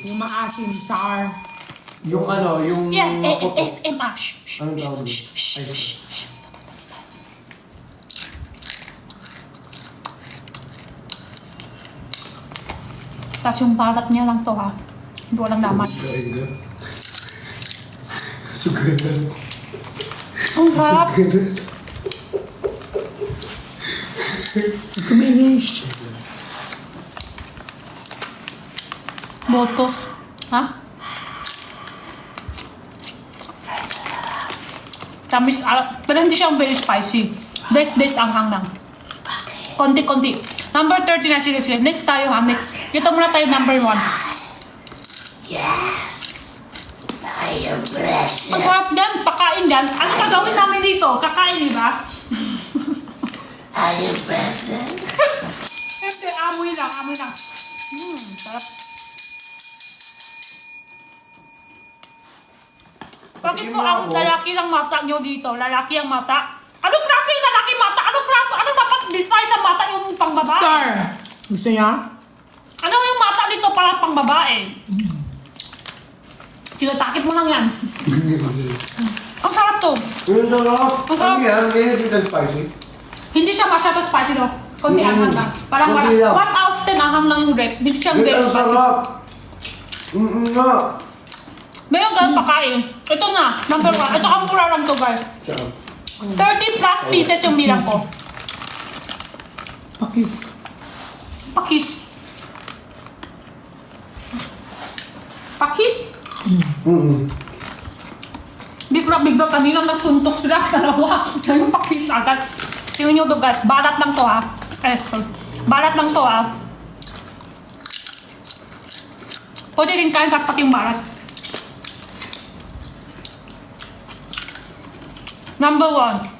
Yung maasim, sour. Yung ano, yung Yeah, maputo. SMR. Shh, shh, Anong tawag doon? shh, shh, Ay, shh, shh. Tapos yung balat niya lang to ha. Hindi walang laman. Sugaran. Ang harap. Kuminis. Botos. Ha? Tamis, pero hindi siyang very spicy. Des ang hangang. Konti-konti. Number 30 na, sige. Next tayo ha, next. Dito muna tayo number 1. Yes, I am precious. Ang harap dyan, pakain dyan. Ano gagawin namin dito? Kakain, di ba? I am present. Siyempre, amoy lang, amoy lang. Sarap. Bakit po ang lalaki lang mata nyo dito? Lalaki ang mata? Anong klase yung lalaki mata? Anong klase? Ano dapat design sa mata yung pang babae? Star. Gusto niya? Ano yung mata dito para pang babae? Sinatakip mo lang yan. Ang sarap to. Yung sarap. Ang sarap. Ano yan? May sweet and spicy. Hindi siya masyado spicy no? Konti anghang lang. Parang Konti lang. 1 out of 10 anghang ng rep. Hindi siyang Wait, very ang spicy. sarap. Nga. Mayroon ganun pakain. Ito na, number 1. Ito ang mura lang to guys. 30 plus pieces yung bilang ko. Pakis. Pakis. Pakis? Bigla kanina nagsuntok sila. Dalawa. Yung pakis agad. Tingnan nyo to guys. Balat lang to ha. Sorry. Balat lang to ha. Pwede rin kain sa pati yung balat. Number 1.